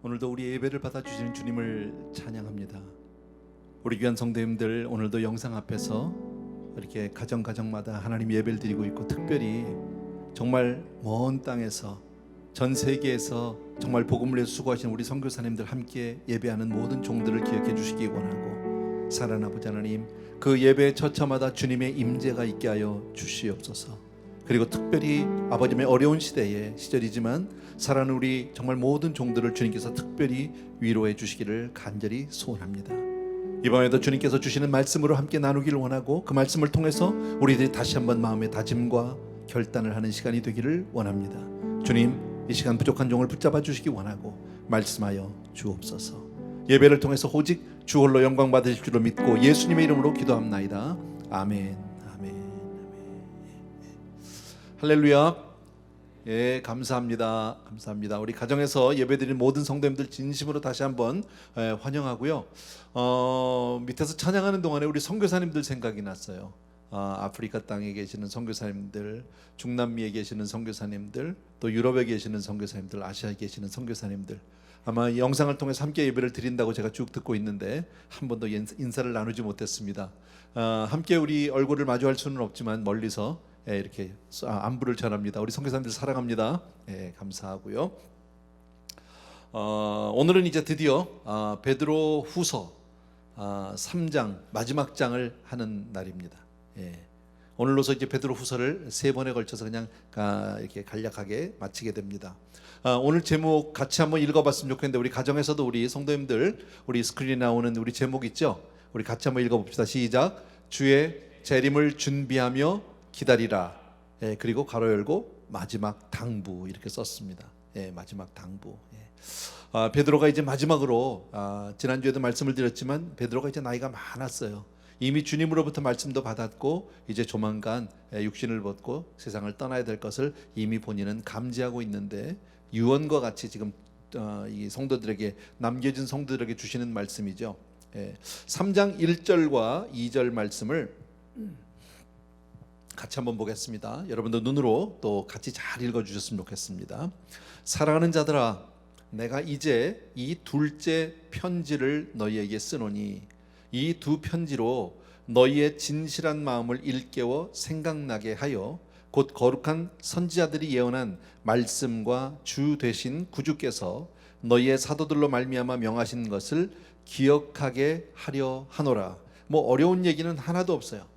오늘도 우리 예배를 받아주시는 주님을 찬양합니다. 우리 귀한 성도님들, 오늘도 영상 앞에서 이렇게 가정마다 하나님 예배를 드리고 있고, 특별히 정말 먼 땅에서 전 세계에서 정말 복음을 위해서 수고하시는 우리 선교사님들 함께 예배하는 모든 종들을 기억해 주시기 원하고, 사랑하는 아버지 하나님, 그 예배 처처마다 주님의 임재가 있게 하여 주시옵소서. 그리고 특별히 아버님의 어려운 시절이지만 사랑하는 우리 정말 모든 종들을 주님께서 특별히 위로해 주시기를 간절히 소원합니다. 이번에도 주님께서 주시는 말씀으로 함께 나누기를 원하고, 그 말씀을 통해서 우리들이 다시 한번 마음의 다짐과 결단을 하는 시간이 되기를 원합니다. 주님, 이 시간 부족한 종을 붙잡아 주시기 원하고 말씀하여 주옵소서. 예배를 통해서 오직 주 홀로 영광 받으실 줄로 믿고 예수님의 이름으로 기도합나이다. 아멘. 아멘. 할렐루야. 예, 감사합니다. 감사합니다. 우리 가정에서 예배드리는 모든 성도님들 진심으로 다시 한번 환영하고요. 밑에서 찬양하는 동안에 우리 선교사님들 생각이 났어요. 아프리카 땅에 계시는 선교사님들, 중남미에 계시는 선교사님들, 또 유럽에 계시는 선교사님들, 아시아에 계시는 선교사님들, 아마 이 영상을 통해서 함께 예배를 드린다고 제가 쭉 듣고 있는데 한 번도 인사를 나누지 못했습니다. 함께 우리 얼굴을 마주할 수는 없지만 멀리서 이렇게 안부를 전합니다. 우리 선교사님들 사랑합니다. 감사하고요. 오늘은 이제 드디어 베드로 후서 3장 마지막 장을 하는 날입니다. 오늘로서 이제 베드로 후서를 3번에 걸쳐서 그냥 이렇게 간략하게 마치게 됩니다. 오늘 제목 같이 한번 읽어봤으면 좋겠는데, 우리 가정에서도 우리 성도님들, 우리 스크린에 나오는 우리 제목 있죠? 우리 같이 한번 읽어봅시다. 시작. 주의 재림을 준비하며 기다리라. 그리고 가로 열고 마지막 당부, 이렇게 썼습니다. 마지막 당부. 베드로가 이제 마지막으로, 지난주에도 말씀을 드렸지만 베드로가 이제 나이가 많았어요. 이미 주님으로부터 말씀도 받았고 이제 조만간 육신을 벗고 세상을 떠나야 될 것을 이미 본인은 감지하고 있는데, 유언과 같이 지금 이 성도들에게, 남겨진 성도들에게 주시는 말씀이죠. 3장 1절과 2절 말씀을 같이 한번 보겠습니다. 여러분도 눈으로 또 같이 잘 읽어주셨으면 좋겠습니다. 사랑하는 자들아, 내가 이제 이 둘째 편지를 너희에게 쓰노니 이 두 편지로 너희의 진실한 마음을 일깨워 생각나게 하여 곧 거룩한 선지자들이 예언한 말씀과 주 되신 구주께서 너희의 사도들로 말미암아 명하신 것을 기억하게 하려 하노라. 뭐 어려운 얘기는 하나도 없어요.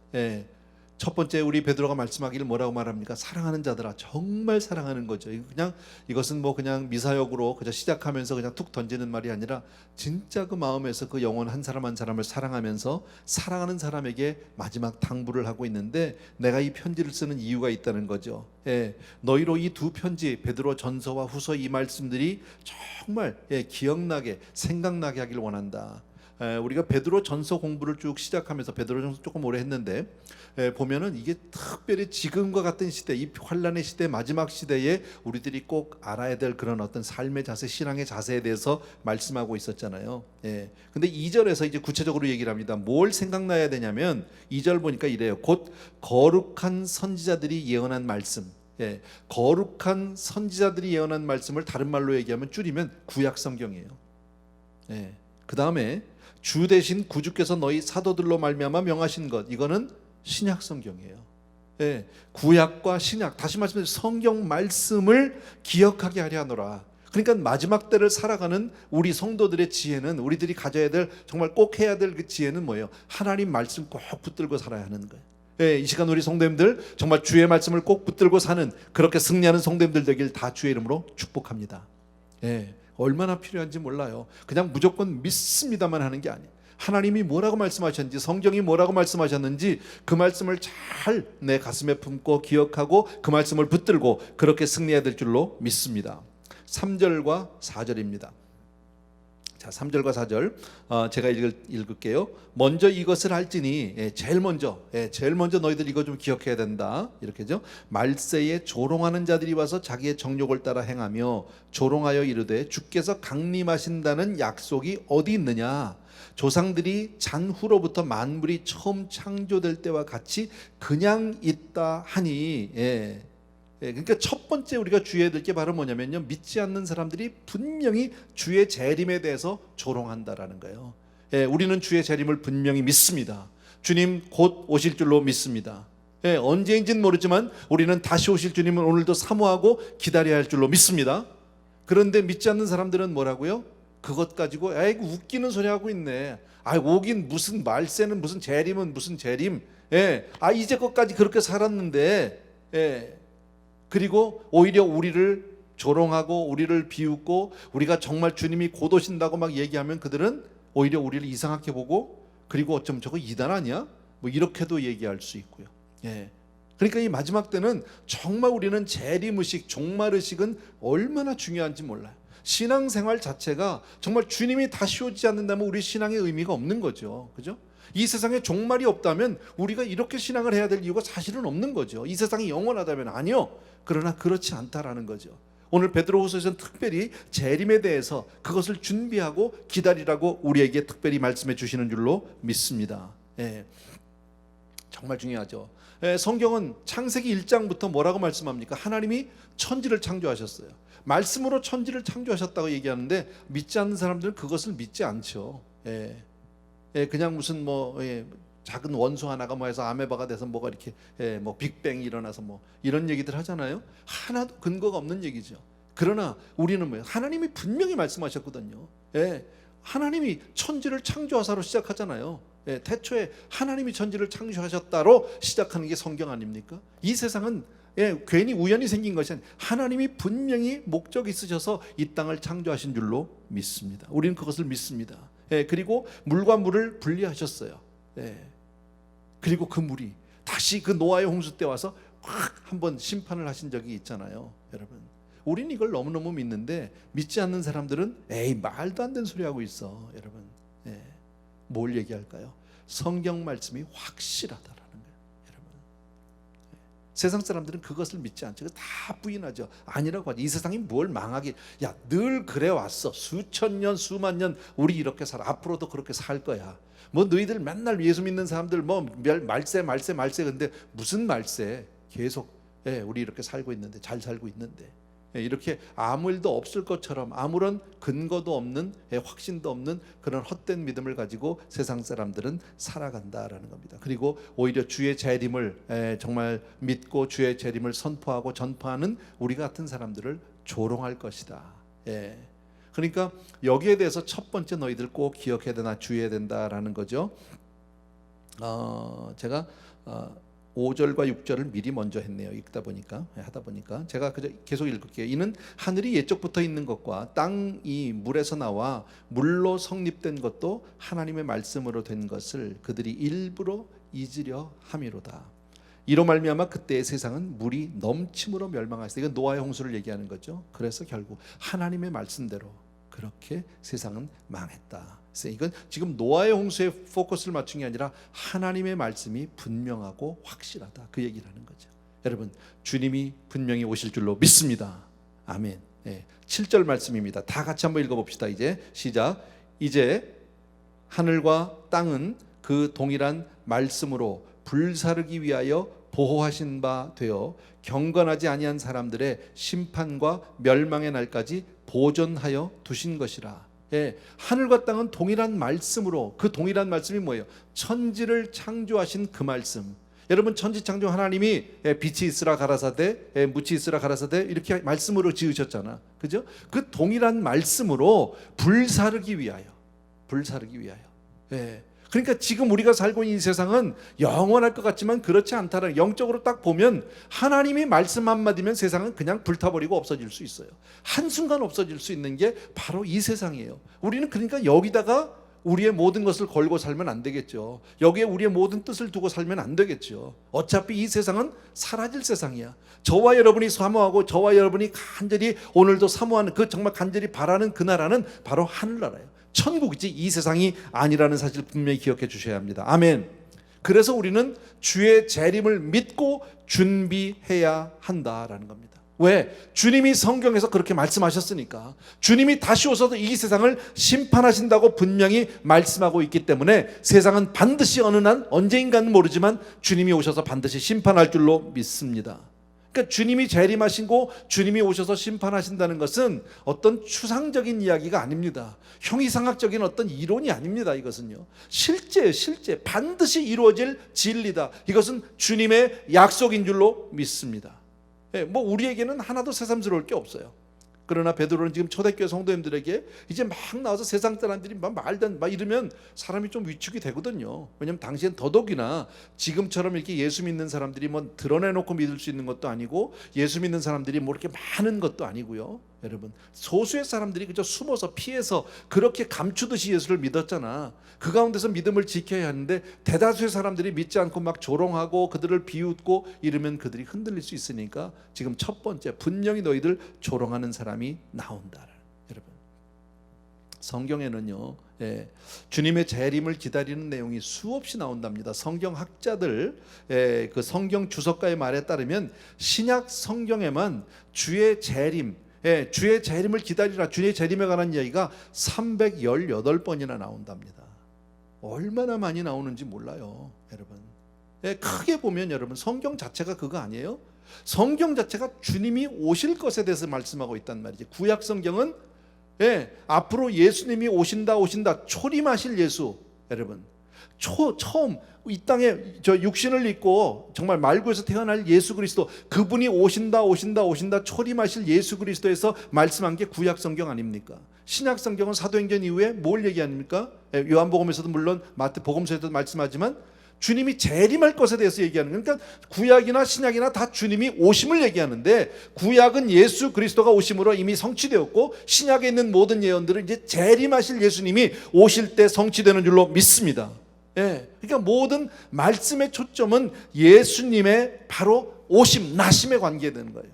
첫 번째 우리 베드로가 말씀하기를 뭐라고 말합니까? 사랑하는 자들아. 정말 사랑하는 거죠. 그냥 이것은 뭐 그냥 미사역으로 그저 시작하면서 그냥 툭 던지는 말이 아니라 진짜 그 마음에서 그 영혼 한 사람 한 사람을 사랑하면서 사랑하는 사람에게 마지막 당부를 하고 있는데, 내가 이 편지를 쓰는 이유가 있다는 거죠. 너희로 이 두 편지, 베드로 전서와 후서, 이 말씀들이 정말 기억나게 생각나게 하길 원한다. 우리가 베드로 전서 공부를 쭉 시작하면서 베드로 전서 조금 오래 했는데, 보면은 이게 특별히 지금과 같은 시대, 이 환란의 시대, 마지막 시대에 우리들이 꼭 알아야 될 그런 어떤 삶의 자세, 신앙의 자세에 대해서 말씀하고 있었잖아요. 근데 2절에서 이제 구체적으로 얘기를 합니다. 뭘 생각나야 되냐면 2절 보니까 이래요. 곧 거룩한 선지자들이 예언한 말씀. 거룩한 선지자들이 예언한 말씀을 다른 말로 얘기하면 줄이면 구약 성경이에요. 그 다음에 주 대신 구주께서 너희 사도들로 말미암아 명하신 것, 이거는 신약 성경이에요. 구약과 신약, 다시 말씀드리면 성경 말씀을 기억하게 하려 하노라. 그러니까 마지막 때를 살아가는 우리 성도들의 지혜는, 우리들이 가져야 될, 정말 꼭 해야 될 그 지혜는 뭐예요? 하나님 말씀 꼭 붙들고 살아야 하는 거예요. 이 시간 우리 성도님들 정말 주의 말씀을 꼭 붙들고 사는, 그렇게 승리하는 성도님들 되길 다 주의 이름으로 축복합니다. 얼마나 필요한지 몰라요. 그냥 무조건 믿습니다만 하는 게 아니에요. 하나님이 뭐라고 말씀하셨는지, 성경이 뭐라고 말씀하셨는지 그 말씀을 잘 내 가슴에 품고 기억하고 그 말씀을 붙들고 그렇게 승리해야 될 줄로 믿습니다. 3절과 4절입니다. 자, 3절과 4절 제가 읽을게요. 먼저 이것을 할지니, 제일 먼저 너희들 이거 좀 기억해야 된다. 이렇게죠. 말세에 조롱하는 자들이 와서 자기의 정욕을 따라 행하며 조롱하여 이르되 주께서 강림하신다는 약속이 어디 있느냐? 조상들이 잔후로부터 만물이 처음 창조될 때와 같이 그냥 있다 하니, 그러니까 첫 번째 우리가 주의해야 될 게 바로 뭐냐면요, 믿지 않는 사람들이 분명히 주의 재림에 대해서 조롱한다라는 거예요. 우리는 주의 재림을 분명히 믿습니다. 주님 곧 오실 줄로 믿습니다. 언제인지는 모르지만 우리는 다시 오실 주님을 오늘도 사모하고 기다려야 할 줄로 믿습니다. 그런데 믿지 않는 사람들은 뭐라고요? 그것 가지고 아이고 웃기는 소리 하고 있네. 오긴 무슨 말세는 무슨 재림은 무슨 재림. 이제껏까지 그렇게 살았는데. 그리고 오히려 우리를 조롱하고 우리를 비웃고 우리가 정말 주님이 곧 오신다고 막 얘기하면 그들은 오히려 우리를 이상하게 보고, 그리고 어쩌면 저거 이단 아니야? 뭐 이렇게도 얘기할 수 있고요. 그러니까 이 마지막 때는 정말 우리는 재림의식, 종말의식은 얼마나 중요한지 몰라요. 신앙생활 자체가 정말 주님이 다시 오지 않는다면 우리 신앙의 의미가 없는 거죠. 그죠? 이 세상에 종말이 없다면 우리가 이렇게 신앙을 해야 될 이유가 사실은 없는 거죠. 이 세상이 영원하다면 아니요. 그러나 그렇지 않다라는 거죠. 오늘 베드로후서에서는 특별히 재림에 대해서 그것을 준비하고 기다리라고 우리에게 특별히 말씀해 주시는 줄로 믿습니다. 정말 중요하죠. 성경은 창세기 1장부터 뭐라고 말씀합니까? 하나님이 천지를 창조하셨어요. 말씀으로 천지를 창조하셨다고 얘기하는데 믿지 않는 사람들은 그것을 믿지 않죠. 그냥 무슨 작은 원소 하나가 해서 아메바가 돼서 뭐가 이렇게 빅뱅이 일어나서 이런 얘기들 하잖아요. 하나도 근거가 없는 얘기죠. 그러나 우리는 뭐예요? 하나님이 분명히 말씀하셨거든요. 하나님이 천지를 창조하사로 시작하잖아요. 태초에 하나님이 천지를 창조하셨다로 시작하는 게 성경 아닙니까? 이 세상은 괜히 우연히 생긴 것이 아니라 하나님이 분명히 목적이 있으셔서 이 땅을 창조하신 줄로 믿습니다. 우리는 그것을 믿습니다. 그리고 물과 물을 분리하셨어요. 그리고 그 물이 다시 그 노아의 홍수 때 와서 확 한번 심판을 하신 적이 있잖아요. 여러분, 우리는 이걸 너무너무 믿는데 믿지 않는 사람들은 말도 안 되는 소리 하고 있어. 여러분, 뭘 얘기할까요? 성경 말씀이 확실하다라는 거예요. 여러분, 세상 사람들은 그것을 믿지 않죠. 다 부인하죠. 아니라고 하죠. 이 세상이 뭘 망하게, 늘 그래 왔어. 수천 년 수만 년 우리 이렇게 살아. 앞으로도 그렇게 살 거야. 너희들 맨날 예수 믿는 사람들 말세 근데 무슨 말세? 계속 우리 이렇게 살고 있는데, 잘 살고 있는데, 이렇게 아무 일도 없을 것처럼 아무런 근거도 없는, 확신도 없는 그런 헛된 믿음을 가지고 세상 사람들은 살아간다라는 겁니다. 그리고 오히려 주의 재림을 정말 믿고 주의 재림을 선포하고 전파하는 우리 같은 사람들을 조롱할 것이다. 그러니까 여기에 대해서 첫 번째 너희들 꼭 기억해야 되나 주의해야 된다라는 거죠. 제가 5절과 6절을 미리 먼저 했네요. 하다 보니까 제가 계속 읽을게요. 이는 하늘이 옛적부터 있는 것과 땅이 물에서 나와 물로 성립된 것도 하나님의 말씀으로 된 것을 그들이 일부러 잊으려 함이로다. 이로 말미암아 그때의 세상은 물이 넘침으로 멸망하였어요. 이건 노아의 홍수를 얘기하는 거죠. 그래서 결국 하나님의 말씀대로 그렇게 세상은 망했다. 이건 지금 노아의 홍수에 포커스를 맞춘 게 아니라 하나님의 말씀이 분명하고 확실하다, 그 얘기를 하는 거죠. 여러분, 주님이 분명히 오실 줄로 믿습니다. 아멘. 7절 말씀입니다. 다 같이 한번 읽어봅시다. 이제 시작. 이제 하늘과 땅은 그 동일한 말씀으로 불사르기 위하여 보호하신 바 되어 경건하지 아니한 사람들의 심판과 멸망의 날까지 보존하여 두신 것이라. 하늘과 땅은 동일한 말씀으로, 그 동일한 말씀이 뭐예요? 천지를 창조하신 그 말씀. 여러분, 천지 창조 하나님이 빛이 있으라 가라사대, 묻이 있으라 가라사대 이렇게 말씀으로 지으셨잖아. 그죠? 그 동일한 말씀으로 불사르기 위하여. 그러니까 지금 우리가 살고 있는 이 세상은 영원할 것 같지만 그렇지 않다는, 영적으로 딱 보면 하나님이 말씀 한마디면 세상은 그냥 불타버리고 없어질 수 있어요. 한순간 없어질 수 있는 게 바로 이 세상이에요. 우리는 그러니까 여기다가 우리의 모든 것을 걸고 살면 안 되겠죠. 여기에 우리의 모든 뜻을 두고 살면 안 되겠죠. 어차피 이 세상은 사라질 세상이야. 저와 여러분이 사모하고 저와 여러분이 간절히 오늘도 사모하는, 그 정말 간절히 바라는 그 나라는 바로 하늘나라예요. 천국이지 이 세상이 아니라는 사실 분명히 기억해 주셔야 합니다. 아멘. 그래서 우리는 주의 재림을 믿고 준비해야 한다라는 겁니다. 왜? 주님이 성경에서 그렇게 말씀하셨으니까. 주님이 다시 오셔서 이 세상을 심판하신다고 분명히 말씀하고 있기 때문에 세상은 반드시 어느 날 언제인가는 모르지만 주님이 오셔서 반드시 심판할 줄로 믿습니다. 그러니까 주님이 재림하시고 주님이 오셔서 심판하신다는 것은 어떤 추상적인 이야기가 아닙니다. 형이상학적인 어떤 이론이 아닙니다. 이것은요, 실제 반드시 이루어질 진리다. 이것은 주님의 약속인 줄로 믿습니다. 뭐 우리에게는 하나도 새삼스러울 게 없어요. 그러나 베드로는 지금 초대교회 성도님들에게 이제 막 나와서 세상 사람들이 막 말단 막 이러면 사람이 좀 위축이 되거든요. 왜냐하면 당시엔 더더욱이나 지금처럼 이렇게 예수 믿는 사람들이 뭐 드러내놓고 믿을 수 있는 것도 아니고 예수 믿는 사람들이 뭐 이렇게 많은 것도 아니고요. 여러분, 소수의 사람들이 그저 숨어서 피해서 그렇게 감추듯이 예수를 믿었잖아. 그 가운데서 믿음을 지켜야 하는데 대다수의 사람들이 믿지 않고 막 조롱하고 그들을 비웃고 이러면 그들이 흔들릴 수 있으니까 지금 첫 번째, 분명히 너희들 조롱하는 사람이 나온다. 여러분, 성경에는요, 주님의 재림을 기다리는 내용이 수없이 나온답니다. 성경학자들, 그 성경 주석가의 말에 따르면 신약 성경에만 주의 재림, 주의 재림을 기다리라, 주의 재림에 관한 이야기가 318번이나 나온답니다. 얼마나 많이 나오는지 몰라요, 여러분. 크게 보면 여러분, 성경 자체가 그거 아니에요? 성경 자체가 주님이 오실 것에 대해서 말씀하고 있단 말이죠. 구약 성경은 앞으로 예수님이 오신다, 초림하실 예수. 여러분, 처음 이 땅에 저 육신을 입고 정말 말구에서 태어날 예수 그리스도, 그분이 오신다 초림하실 예수 그리스도에서 말씀한 게 구약 성경 아닙니까? 신약 성경은 사도행전 이후에 뭘 얘기합니까? 요한복음에서도 물론 마태복음서에도 말씀하지만 주님이 재림할 것에 대해서 얘기하는 거예요. 그러니까 구약이나 신약이나 다 주님이 오심을 얘기하는데, 구약은 예수 그리스도가 오심으로 이미 성취되었고, 신약에 있는 모든 예언들은 이제 재림하실 예수님이 오실 때 성취되는 줄로 믿습니다. 그러니까 모든 말씀의 초점은 예수님의 바로 오심, 나심에 관계되는 거예요.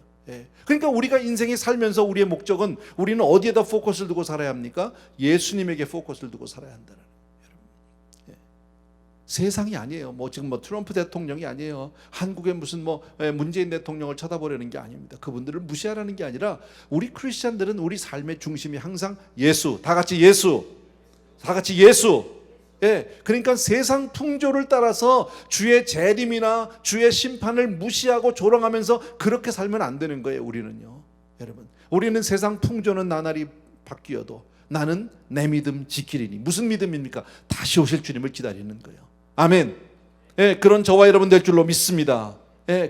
그러니까 우리가 인생에 살면서 우리의 목적은, 우리는 어디에다 포커스를 두고 살아야 합니까? 예수님에게 포커스를 두고 살아야 한다는 거예요. 세상이 아니에요. 뭐 지금 뭐 트럼프 대통령이 아니에요. 한국의 무슨 뭐 문재인 대통령을 쳐다보려는 게 아닙니다. 그분들을 무시하라는 게 아니라, 우리 크리스찬들은 우리 삶의 중심이 항상 예수, 다 같이 예수. 그러니까 세상 풍조를 따라서 주의 재림이나 주의 심판을 무시하고 조롱하면서 그렇게 살면 안 되는 거예요. 우리는요, 여러분, 우리는 세상 풍조는 나날이 바뀌어도 나는 내 믿음 지키리니. 무슨 믿음입니까? 다시 오실 주님을 기다리는 거예요. 아멘. 그런 저와 여러분 될 줄로 믿습니다.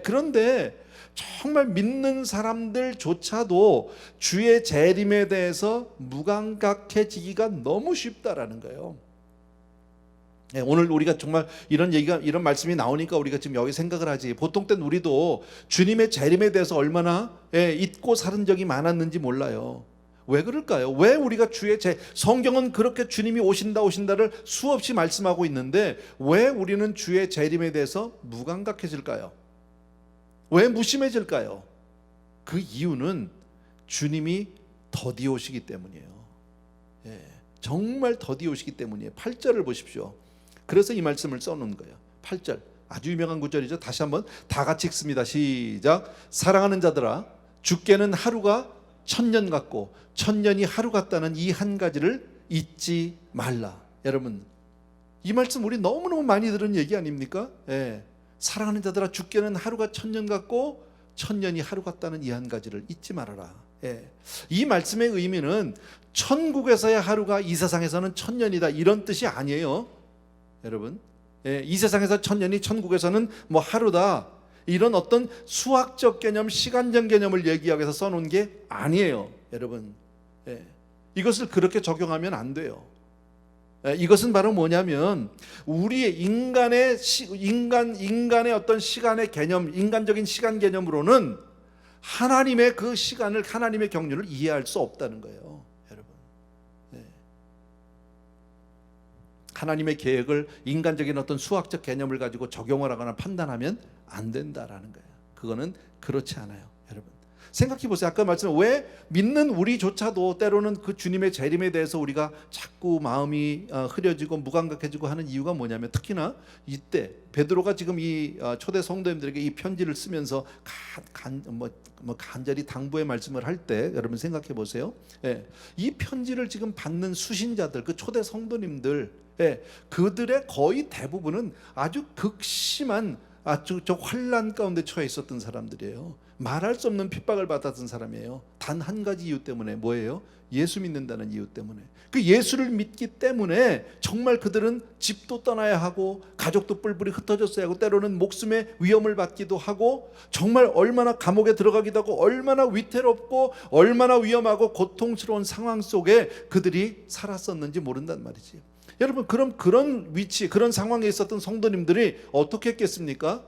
그런데 정말 믿는 사람들조차도 주의 재림에 대해서 무감각해지기가 너무 쉽다라는 거예요. 오늘 우리가 정말 이런 말씀이 나오니까 우리가 지금 여기 생각을 하지, 보통 때는 우리도 주님의 재림에 대해서 얼마나 잊고 사는 적이 많았는지 몰라요. 왜 그럴까요? 왜 우리가 성경은 그렇게 주님이 오신다를 수없이 말씀하고 있는데 왜 우리는 주의 재림에 대해서 무감각해질까요? 왜 무심해질까요? 그 이유는 주님이 더디 오시기 때문이에요. 정말 더디 오시기 때문이에요. 8절을 보십시오. 그래서 이 말씀을 써놓은 거예요. 8절 아주 유명한 구절이죠. 다시 한번 다 같이 읽습니다. 시작. 사랑하는 자들아, 주께는 하루가 천년 같고 천년이 하루 같다는 이 한 가지를 잊지 말라. 여러분, 이 말씀 우리 너무너무 많이 들은 얘기 아닙니까? 사랑하는 자들아, 주께는 하루가 천년 같고 천년이 하루 같다는 이 한 가지를 잊지 말아라. 이 말씀의 의미는 천국에서의 하루가 이 세상에서는 천년이다, 이런 뜻이 아니에요. 여러분, 이 세상에서 천년이 천국에서는 뭐 하루다, 이런 어떤 수학적 개념, 시간적 개념을 얘기하기 위해서 써놓은 게 아니에요. 여러분, 이것을 그렇게 적용하면 안 돼요. 이것은 바로 뭐냐면, 우리의 인간의 어떤 시간의 개념, 인간적인 시간 개념으로는 하나님의 그 시간을, 하나님의 경륜을 이해할 수 없다는 거예요. 여러분, 하나님의 계획을 인간적인 어떤 수학적 개념을 가지고 적용을 하거나 판단하면 안 된다라는 거예요. 그거는 그렇지 않아요. 여러분, 생각해 보세요. 아까 말씀한 왜 믿는 우리조차도 때로는 그 주님의 재림에 대해서 우리가 자꾸 마음이 흐려지고 무감각해지고 하는 이유가 뭐냐면, 특히나 이때 베드로가 지금 이 초대 성도님들에게 이 편지를 쓰면서 간절히 당부의 말씀을 할 때 여러분 생각해 보세요. 이 편지를 지금 받는 수신자들, 그 초대 성도님들, 그들의 거의 대부분은 아주 극심한 아주 저 환난 가운데 처해 있었던 사람들이에요. 말할 수 없는 핍박을 받았던 사람이에요. 단 한 가지 이유 때문에. 뭐예요? 예수 믿는다는 이유 때문에. 그 예수를 믿기 때문에 정말 그들은 집도 떠나야 하고 가족도 뿔뿔이 흩어졌어야 하고 때로는 목숨의 위험을 받기도 하고 정말 얼마나 감옥에 들어가기도 하고 얼마나 위태롭고 얼마나 위험하고 고통스러운 상황 속에 그들이 살았었는지 모른단 말이지. 여러분, 그럼 그런 위치, 그런 상황에 있었던 성도님들이 어떻게 했겠습니까?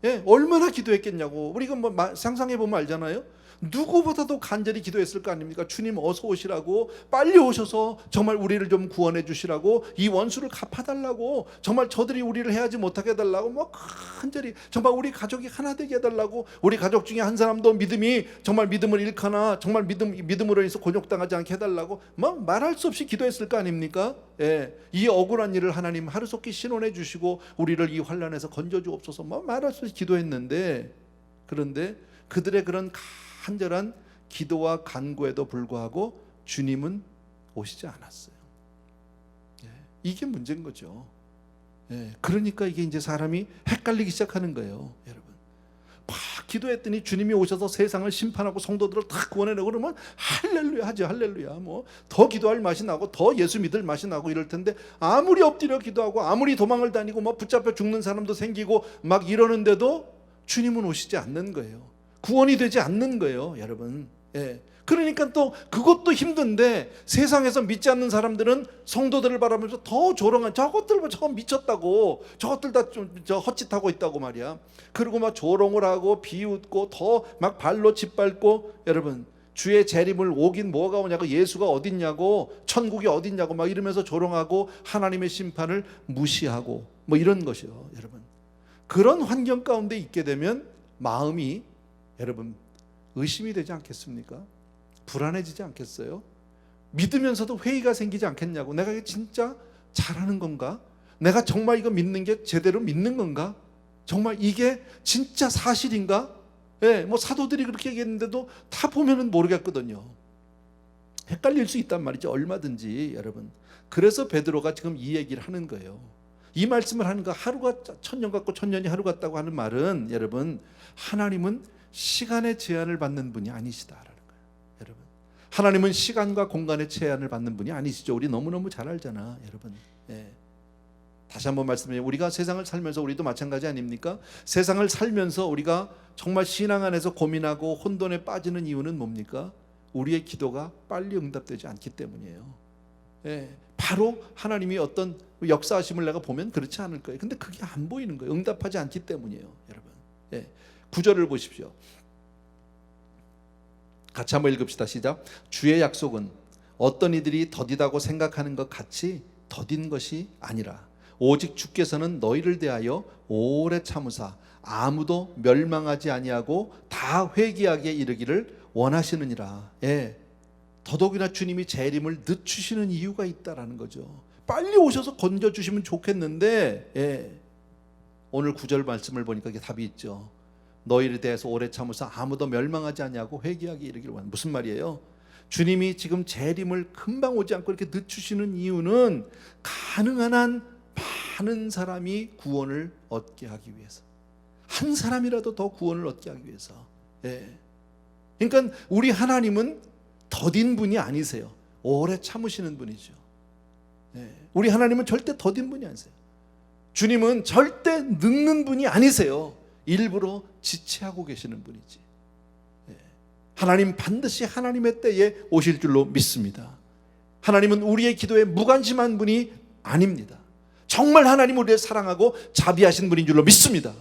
예, 얼마나 기도했겠냐고. 우리가 뭐 상상해 보면 알잖아요. 누구보다도 간절히 기도했을 거 아닙니까? 주님 어서 오시라고, 빨리 오셔서 정말 우리를 좀 구원해 주시라고, 이 원수를 갚아달라고, 정말 저들이 우리를 해하지 못하게 해달라고, 뭐 간절히 정말 우리 가족이 하나 되게 해달라고, 우리 가족 중에 한 사람도 믿음이 정말 믿음을 잃거나 정말 믿음으로 인해서 곤욕당하지 않게 해달라고 뭐 말할 수 없이 기도했을 거 아닙니까? 예, 이 억울한 일을 하나님 하루속히 신원해 주시고 우리를 이 환난에서 건져 주옵소서, 뭐 말할 수 없이 기도했는데, 그런데 그들의 그런 간절한 기도와 간구에도 불구하고 주님은 오시지 않았어요. 이게 문제인 거죠. 그러니까 이게 이제 사람이 헷갈리기 시작하는 거예요. 여러분, 막 기도했더니 주님이 오셔서 세상을 심판하고 성도들을 다 구원해내고 그러면 할렐루야 하죠. 할렐루야. 뭐 더 기도할 맛이 나고 더 예수 믿을 맛이 나고 이럴 텐데, 아무리 엎드려 기도하고 아무리 도망을 다니고 뭐 붙잡혀 죽는 사람도 생기고 막 이러는데도 주님은 오시지 않는 거예요. 구원이 되지 않는 거예요, 여러분. 그러니까 또 그것도 힘든데 세상에서 믿지 않는 사람들은 성도들을 바라보면서 더 조롱한, 저것들 저거 미쳤다고, 저것들 다 좀 헛짓하고 있다고 말이야. 그리고 막 조롱을 하고 비웃고 더 막 발로 짓밟고, 여러분, 주의 재림을 오긴 뭐가 오냐고, 예수가 어딨냐고, 천국이 어딨냐고 막 이러면서 조롱하고 하나님의 심판을 무시하고 뭐 이런 것이요. 여러분, 그런 환경 가운데 있게 되면 마음이, 여러분, 의심이 되지 않겠습니까? 불안해지지 않겠어요? 믿으면서도 회의가 생기지 않겠냐고. 내가 이게 진짜 잘하는 건가? 내가 정말 이거 믿는 게 제대로 믿는 건가? 정말 이게 진짜 사실인가? 뭐 사도들이 그렇게 얘기했는데도 다 보면은 모르겠거든요. 헷갈릴 수 있단 말이죠. 얼마든지, 여러분. 그래서 베드로가 지금 이 얘기를 하는 거예요. 이 말씀을 하는 거, 하루가 천년 같고 천년이 하루 같다고 하는 말은, 여러분, 하나님은 시간의 제한을 받는 분이 아니시다라는 거예요. 여러분, 하나님은 시간과 공간의 제한을 받는 분이 아니시죠. 우리 너무너무 잘 알잖아, 여러분. 다시 한번 말씀드리면, 우리가 세상을 살면서 우리도 마찬가지 아닙니까? 세상을 살면서 우리가 정말 신앙 안에서 고민하고 혼돈에 빠지는 이유는 뭡니까? 우리의 기도가 빨리 응답되지 않기 때문이에요. 바로 하나님이 어떤 역사하심을 내가 보면 그렇지 않을 거예요. 근데 그게 안 보이는 거예요. 응답하지 않기 때문이에요, 여러분. 9절을 보십시오. 같이 한번 읽읍시다. 시작. 주의 약속은 어떤 이들이 더디다고 생각하는 것 같이 더딘 것이 아니라 오직 주께서는 너희를 대하여 오래 참으사 아무도 멸망하지 아니하고 다 회개하게 이르기를 원하시느니라. 더더욱이나 주님이 재림을 늦추시는 이유가 있다라는 거죠. 빨리 오셔서 건져주시면 좋겠는데, 오늘 9절 말씀을 보니까 이게 답이 있죠. 너희를 대해서 오래 참으사 아무도 멸망하지 아니하고 회개하게 이르기를 원한다. 무슨 말이에요? 주님이 지금 재림을 금방 오지 않고 이렇게 늦추시는 이유는 가능한 한 많은 사람이 구원을 얻게 하기 위해서, 한 사람이라도 더 구원을 얻게 하기 위해서. 그러니까 우리 하나님은 더딘 분이 아니세요. 오래 참으시는 분이죠. 우리 하나님은 절대 더딘 분이 아니세요. 주님은 절대 늙는 분이 아니세요. 일부러 지체하고 계시는 분이지. 하나님 반드시 하나님의 때에 오실 줄로 믿습니다. 하나님은 우리의 기도에 무관심한 분이 아닙니다. 정말 하나님 우리를 사랑하고 자비하신 분인 줄로 믿습니다.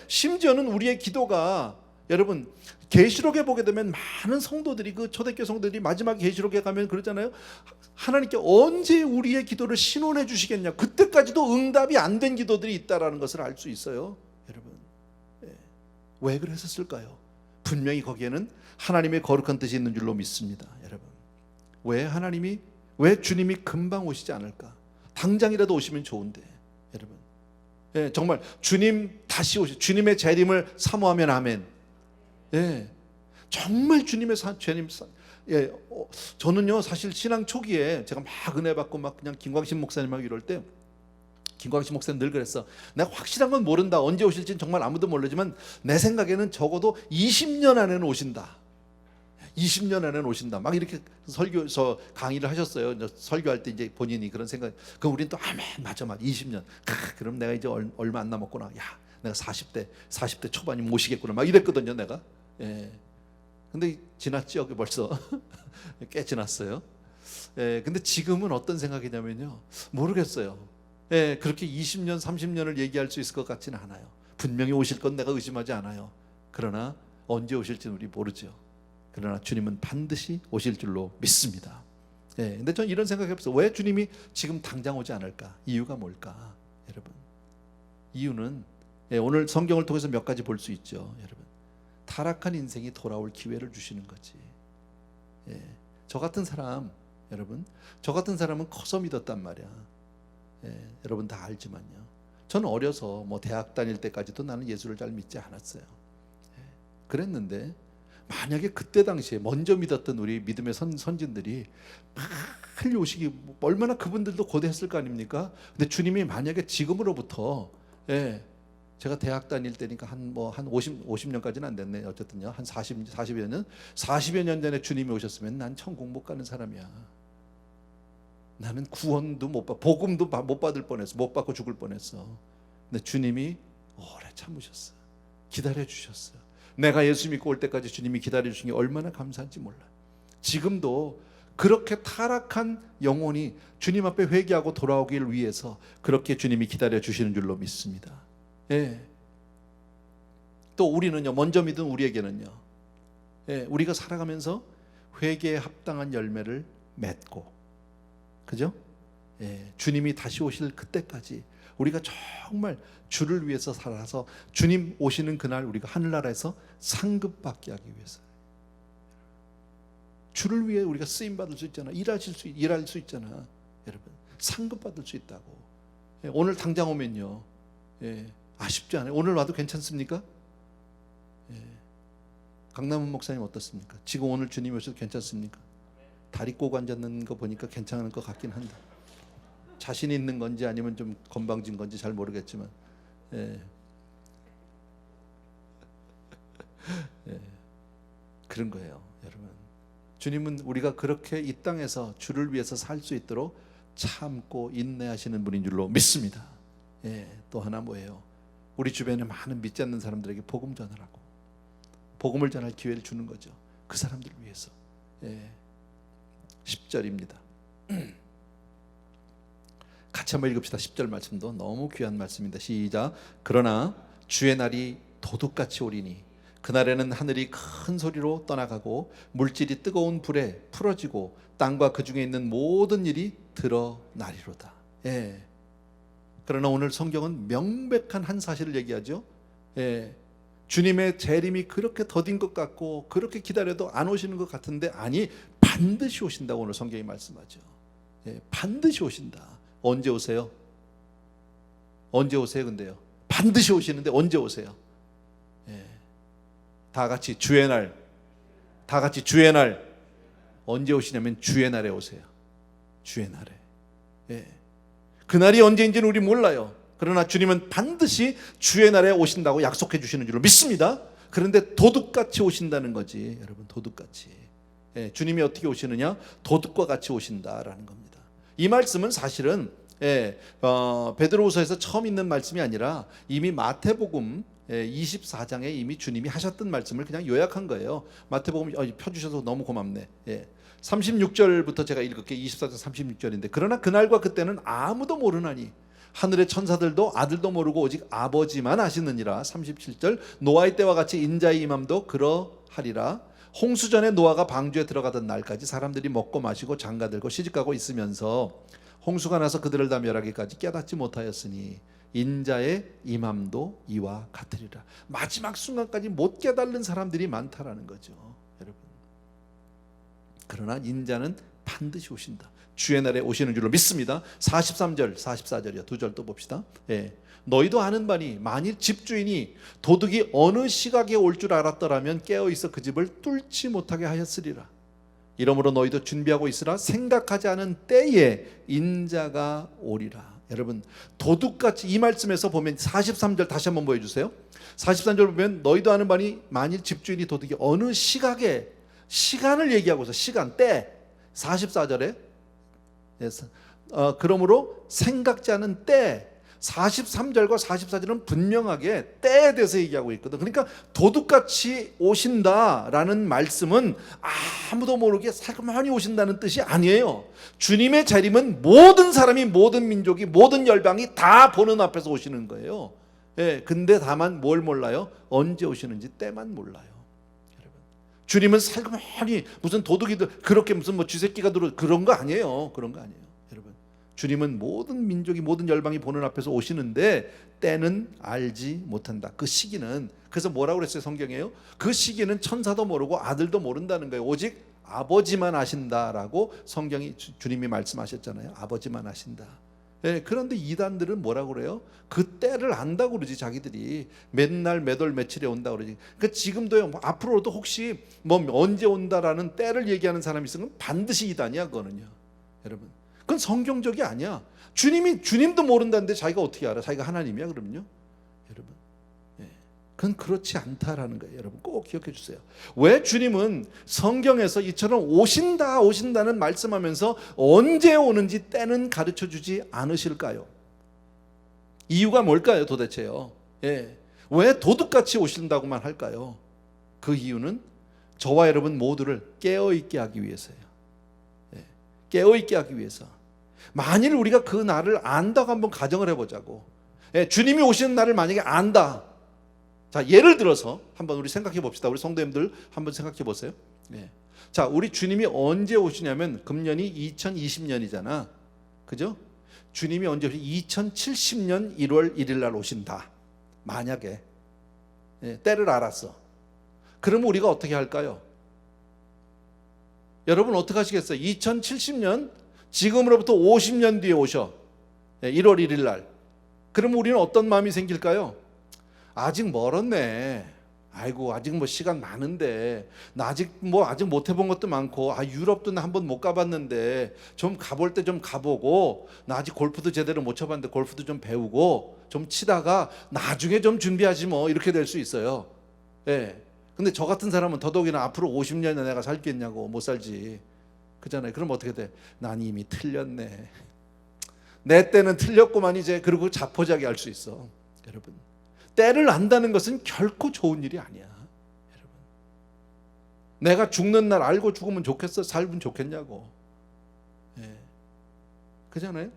심지어는 우리의 기도가, 여러분, 계시록에 보게 되면 많은 성도들이, 그 초대교회 성도들이 마지막 계시록에 가면 그러잖아요. 하나님께 언제 우리의 기도를 신원해 주시겠냐, 그때까지도 응답이 안 된 기도들이 있다라는 것을 알 수 있어요. 여러분, 왜 그랬을까요? 분명히 거기에는 하나님의 거룩한 뜻이 있는 줄로 믿습니다. 여러분, 왜 주님이 금방 오시지 않을까? 당장이라도 오시면 좋은데, 여러분, 정말 주님 다시 주님의 재림을 사모하면 아멘. 정말 주님의 재림. 저는요, 사실 신앙 초기에 제가 막 은혜 받고 막 그냥 김광신 목사님하고 이럴 때 김광식 목사는 늘 그랬어. 내가 확실한 건 모른다. 언제 오실지는 정말 아무도 모르지만 내 생각에는 적어도 20년 안에는 오신다. 20년 안에는 오신다. 막 이렇게 설교서 강의를 하셨어요. 설교할 때 이제 본인이 그런 생각. 그럼 우리는 또 아멘 맞아 20년. 그럼 내가 이제 얼마 안 남았구나. 야, 내가 40대 초반이면 모시겠구나. 막 이랬거든요, 내가. 예. 근데 지났죠, 벌써. 꽤 지났어요. 예. 근데 지금은 어떤 생각이냐면요, 모르겠어요. 예. 그렇게 20년, 30년을 얘기할 수 있을 것 같지는 않아요. 분명히 오실 건 내가 의심하지 않아요. 그러나 언제 오실지는 우리 모르죠. 그러나 주님은 반드시 오실 줄로 믿습니다. 예, 근데 전 이런 생각해봤어요. 왜 주님이 지금 당장 오지 않을까? 이유가 뭘까? 여러분, 이유는 오늘 성경을 통해서 몇 가지 볼 수 있죠. 여러분, 타락한 인생이 돌아올 기회를 주시는 거지. 예, 저 같은 사람, 여러분, 저 같은 사람은 커서 믿었단 말이야. 예, 여러분 다 알지만요. 저는 어려서 대학 다닐 때까지도 나는 예수를 잘 믿지 않았어요. 예, 그랬는데 만약에 그때 당시에 먼저 믿었던 우리 믿음의 선진들이 빨리 오시기, 얼마나 그분들도 고대했을 거 아닙니까? 근데 주님이 만약에 지금으로부터, 제가 대학 다닐 때니까 한 50년까지는 안 됐네. 어쨌든요, 한 40여 년 전에 주님이 오셨으면 난 천국 못 가는 사람이야. 나는 구원도 못 받, 복음도 못 받을 뻔했어. 못 받고 죽을 뻔했어. 근데 주님이 오래 참으셨어. 기다려 주셨어. 내가 예수 믿고 올 때까지 주님이 기다려주신 게 얼마나 감사한지 몰라요. 지금도 그렇게 타락한 영혼이 주님 앞에 회개하고 돌아오기를 위해서 그렇게 주님이 기다려주시는 줄로 믿습니다. 예. 또 우리는요, 먼저 믿은 우리에게는요, 우리가 살아가면서 회개에 합당한 열매를 맺고, 그죠? 주님이 다시 오실 그때까지 우리가 정말 주를 위해서 살아서 주님 오시는 그날 우리가 하늘나라에서 상급받게 하기 위해서, 주를 위해 우리가 쓰임받을 수 있잖아. 일할 수 있잖아. 여러분, 상급받을 수 있다고. 오늘 당장 오면요, 아쉽지 않아요? 오늘 와도 괜찮습니까? 강남훈 목사님 어떻습니까? 지금 오늘 주님 오셔도 괜찮습니까? 다리 꼬고 앉았는 거 보니까 괜찮은 것 같긴 한데, 자신 있는 건지 아니면 좀 건방진 건지 잘 모르겠지만, 그런 거예요, 여러분. 주님은 우리가 그렇게 이 땅에서 주를 위해서 살 수 있도록 참고 인내하시는 분인 줄로 믿습니다. 또 하나 뭐예요? 우리 주변에 많은 믿지 않는 사람들에게 복음 전하라고, 복음을 전할 기회를 주는 거죠. 그 사람들을 위해서. 10절입니다. 같이 한번 읽읍시다. 10절 말씀도 너무 귀한 말씀입니다. 시작. 그러나 주의 날이 도둑같이 오리니 그날에는 하늘이 큰 소리로 떠나가고 물질이 뜨거운 불에 풀어지고 땅과 그 중에 있는 모든 일이 드러나리로다. 그러나 오늘 성경은 명백한 한 사실을 얘기하죠. 주님의 재림이 그렇게 더딘 것 같고 그렇게 기다려도 안 오시는 것 같은데, 아니, 반드시 오신다고 오늘 성경이 말씀하죠. 반드시 오신다. 언제 오세요? 언제 오세요? 근데요, 반드시 오시는데 언제 오세요? 다 같이 주의 날, 다 같이 주의 날. 언제 오시냐면 주의 날에 오세요. 주의 날에. 그날이 언제인지는 우리 몰라요. 그러나 주님은 반드시 주의 날에 오신다고 약속해 주시는 줄로 믿습니다. 그런데 도둑같이 오신다는 거지, 여러분. 도둑같이. 주님이 어떻게 오시느냐? 도둑과 같이 오신다라는 겁니다. 이 말씀은 사실은 베드로후서에서 처음 있는 말씀이 아니라 이미 마태복음 24장에 이미 주님이 하셨던 말씀을 그냥 요약한 거예요. 마태복음 펴주셔서 너무 고맙네. 36절부터 제가 읽을게요. 24장 36절인데, 그러나 그날과 그때는 아무도 모르나니 하늘의 천사들도 아들도 모르고 오직 아버지만 아시느니라. 37절. 노아의 때와 같이 인자의 임함도 그러하리라. 홍수전에 노아가 방주에 들어가던 날까지 사람들이 먹고 마시고 장가들고 시집가고 있으면서 홍수가 나서 그들을 다 멸하기까지 깨닫지 못하였으니 인자의 임함도 이와 같으리라. 마지막 순간까지 못 깨달는 사람들이 많다라는 거죠, 여러분. 그러나 인자는 반드시 오신다. 주의 날에 오시는 줄로 믿습니다. 43절, 44절이요. 두 절 또 봅시다. 너희도 아는 바니 만일 집주인이 도둑이 어느 시각에 올 줄 알았더라면 깨어 있어 그 집을 뚫지 못하게 하였으리라. 이러므로 너희도 준비하고 있으라. 생각하지 않은 때에 인자가 오리라. 여러분, 도둑같이 이 말씀에서 보면 43절 다시 한번 보여주세요. 43절 보면 너희도 아는 바니 만일 집주인이 도둑이 어느 시각에, 시간을 얘기하고 있어. 시간, 때. 44절에 그러므로 생각지 않은 때. 43절과 44절은 분명하게 때에 대해서 얘기하고 있거든. 그러니까 도둑같이 오신다라는 말씀은 아무도 모르게 살금하니 오신다는 뜻이 아니에요. 주님의 재림은 모든 사람이, 모든 민족이, 모든 열방이 다 보는 앞에서 오시는 거예요. 예, 근데 다만 뭘 몰라요? 언제 오시는지 때만 몰라요. 여러분, 주님은 살금하니 무슨 도둑이들 그렇게 무슨 뭐 쥐새끼가 들어 그런 거 아니에요. 그런 거 아니에요. 여러분, 주님은 모든 민족이, 모든 열방이 보는 앞에서 오시는데 때는 알지 못한다. 그 시기는, 그래서 뭐라고 그랬어요? 성경에요. 그 시기는 천사도 모르고 아들도 모른다는 거예요. 오직 아버지만 아신다라고 성경이 주님이 말씀하셨잖아요. 아버지만 아신다. 예, 그런데 이단들은 뭐라고 그래요? 그 때를 안다고 그러지. 자기들이 맨날 몇 월 며칠에 온다고 그러지. 그러니까 지금도요, 뭐 앞으로도 혹시 뭐 언제 온다라는 때를 얘기하는 사람이 있으면 반드시 이단이야. 그거는요, 여러분, 그건 성경적이 아니야. 주님도 모른다는데 자기가 어떻게 알아? 자기가 하나님이야 그러면요, 여러분. 예, 그건 그렇지 않다라는 거예요. 여러분 꼭 기억해 주세요. 왜 주님은 성경에서 이처럼 오신다는 말씀하면서 언제 오는지 때는 가르쳐 주지 않으실까요? 이유가 뭘까요 도대체요? 예, 왜 도둑같이 오신다고만 할까요? 그 이유는 저와 여러분 모두를 깨어있게 하기 위해서예요. 예, 깨어있게 하기 위해서. 만일 우리가 그 날을 안다고 한번 가정을 해보자고. 예, 주님이 오시는 날을 만약에 안다. 자, 예를 들어서 한번 우리 생각해 봅시다. 우리 성도님들 한번 생각해 보세요. 예. 자, 우리 주님이 언제 오시냐면 금년이 2020년이잖아. 그죠? 주님이 언제 오시? 2070년 1월 1일 날 오신다. 만약에 예, 때를 알았어. 그러면 우리가 어떻게 할까요? 여러분 어떻게 하시겠어요? 2070년 지금으로부터 50년 뒤에 오셔. 예, 1월 1일 날. 그러면 우리는 어떤 마음이 생길까요? 아직 멀었네. 아이고, 아직 뭐 시간 많은데, 나 아직 못 해본 것도 많고, 유럽도 나 한번 못 가봤는데 좀 가볼 때 좀 가보고, 나 아직 골프도 제대로 못 쳐봤는데 골프도 좀 배우고 좀 치다가 나중에 좀 준비하지 뭐, 이렇게 될 수 있어요. 예. 근데 저 같은 사람은 더더욱이나 앞으로 50년이나 내가 살겠냐고. 못 살지. 그잖아요. 그럼 어떻게 돼? 난 이미 틀렸네. 내 때는 틀렸구만 이제. 그리고 자포자기 할 수 있어. 여러분, 때를 안다는 것은 결코 좋은 일이 아니야. 여러분, 내가 죽는 날 알고 죽으면 좋겠어? 살면 좋겠냐고. 예. 그잖아요.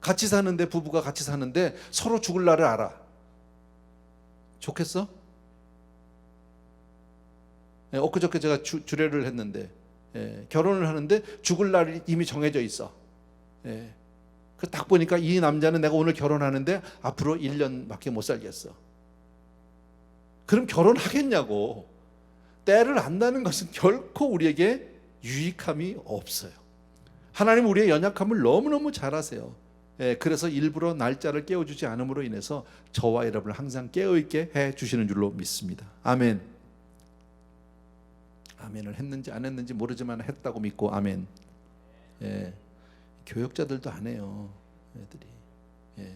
같이 사는데, 부부가 같이 사는데 서로 죽을 날을 알아. 좋겠어? 예, 엊그저께 제가 주례를 했는데, 예, 결혼을 하는데 죽을 날이 이미 정해져 있어. 예. 그 딱 보니까 이 남자는 내가 오늘 결혼하는데 앞으로 1년밖에 못 살겠어. 그럼 결혼하겠냐고. 때를 안다는 것은 결코 우리에게 유익함이 없어요. 하나님 우리의 연약함을 너무너무 잘 아세요. 예, 그래서 일부러 날짜를 깨워주지 않음으로 인해서 저와 여러분을 항상 깨어있게 해주시는 줄로 믿습니다. 아멘. 아멘을 했는지 안 했는지 모르지만 했다고 믿고 아멘. 예. 교역자들도 안 해요, 애들이. 예.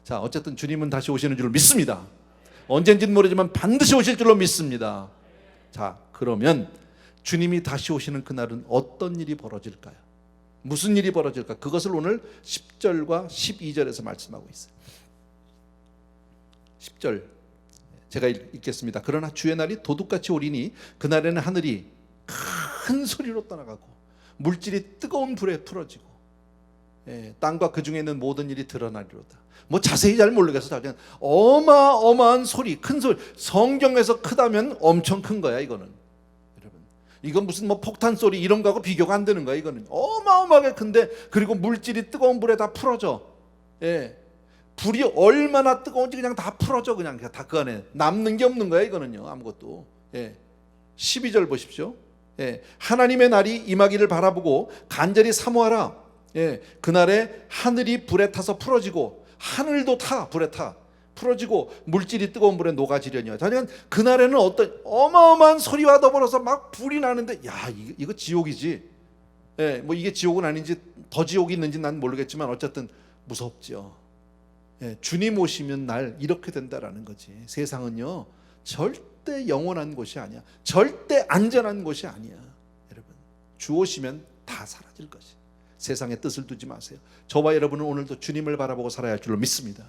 자, 어쨌든 주님은 다시 오시는 줄로 믿습니다. 언젠지는 모르지만 반드시 오실 줄로 믿습니다. 자, 그러면 주님이 다시 오시는 그날은 어떤 일이 벌어질까요? 무슨 일이 벌어질까? 그것을 오늘 10절과 12절에서 말씀하고 있어요. 10절 제가 읽겠습니다. 그러나 주의 날이 도둑같이 오리니 그날에는 하늘이 큰 소리로 떠나가고 물질이 뜨거운 불에 풀어지고, 예, 땅과 그 중에 있는 모든 일이 드러나리로다. 뭐 자세히 잘 모르겠어. 그냥 어마어마한 소리, 큰 소리. 성경에서 크다면 엄청 큰 거야 이거는. 여러분, 이건 무슨 뭐 폭탄 소리 이런 거하고 비교가 안 되는 거야. 이거는 어마어마하게 큰데, 그리고 물질이 뜨거운 불에 다 풀어져. 예, 불이 얼마나 뜨거운지 그냥 다 풀어져. 그냥 다 그 안에 남는 게 없는 거야 이거는요, 아무것도. 예, 12절 보십시오. 예, 하나님의 날이 임하기를 바라보고 간절히 사모하라. 예, 그날에 하늘이 불에 타서 풀어지고, 하늘도 불에 타 풀어지고 물질이 뜨거운 불에 녹아지려니와. 그러니까 그날에는 어떤 어마어마한 소리와 더불어서 막 불이 나는데, 야, 이거 지옥이지. 예, 뭐 이게 지옥은 아닌지 더 지옥이 있는지 난 모르겠지만 어쨌든 무섭죠. 예, 주님 오시면 날 이렇게 된다라는 거지. 세상은요 절대 영원한 곳이 아니야. 절대 안전한 곳이 아니야. 여러분, 주 오시면 다 사라질 것이. 세상에 뜻을 두지 마세요. 저와 여러분은 오늘도 주님을 바라보고 살아야 할 줄로 믿습니다.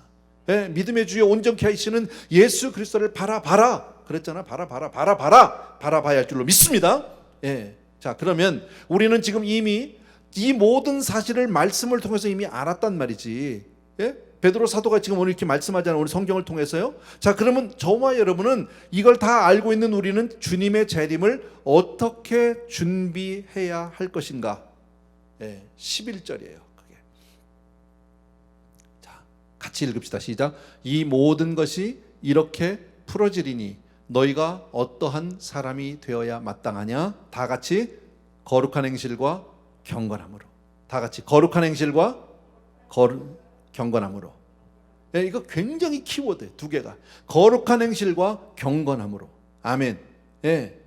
예, 믿음의 주여 온전케 하시는 예수 그리스도를 바라봐라 그랬잖아. 바라봐야 할 줄로 믿습니다. 예, 자, 그러면 우리는 지금 이미 이 모든 사실을 말씀을 통해서 이미 알았단 말이지. 예? 베드로 사도가 지금 오늘 이렇게 말씀하잖아요. 오늘 성경을 통해서요. 자, 그러면 저와 여러분은 이걸 다 알고 있는 우리는 주님의 재림을 어떻게 준비해야 할 것인가? 예, 11절이에요. 그게. 자, 같이 읽읍시다. 시작. 이 모든 것이 이렇게 풀어지리니 너희가 어떠한 사람이 되어야 마땅하냐? 다 같이 거룩한 행실과 경건함으로. 다 같이 거룩한 행실과 경건함으로. 예, 이거 굉장히 키워드 두 개가. 거룩한 행실과 경건함으로. 아멘. 예.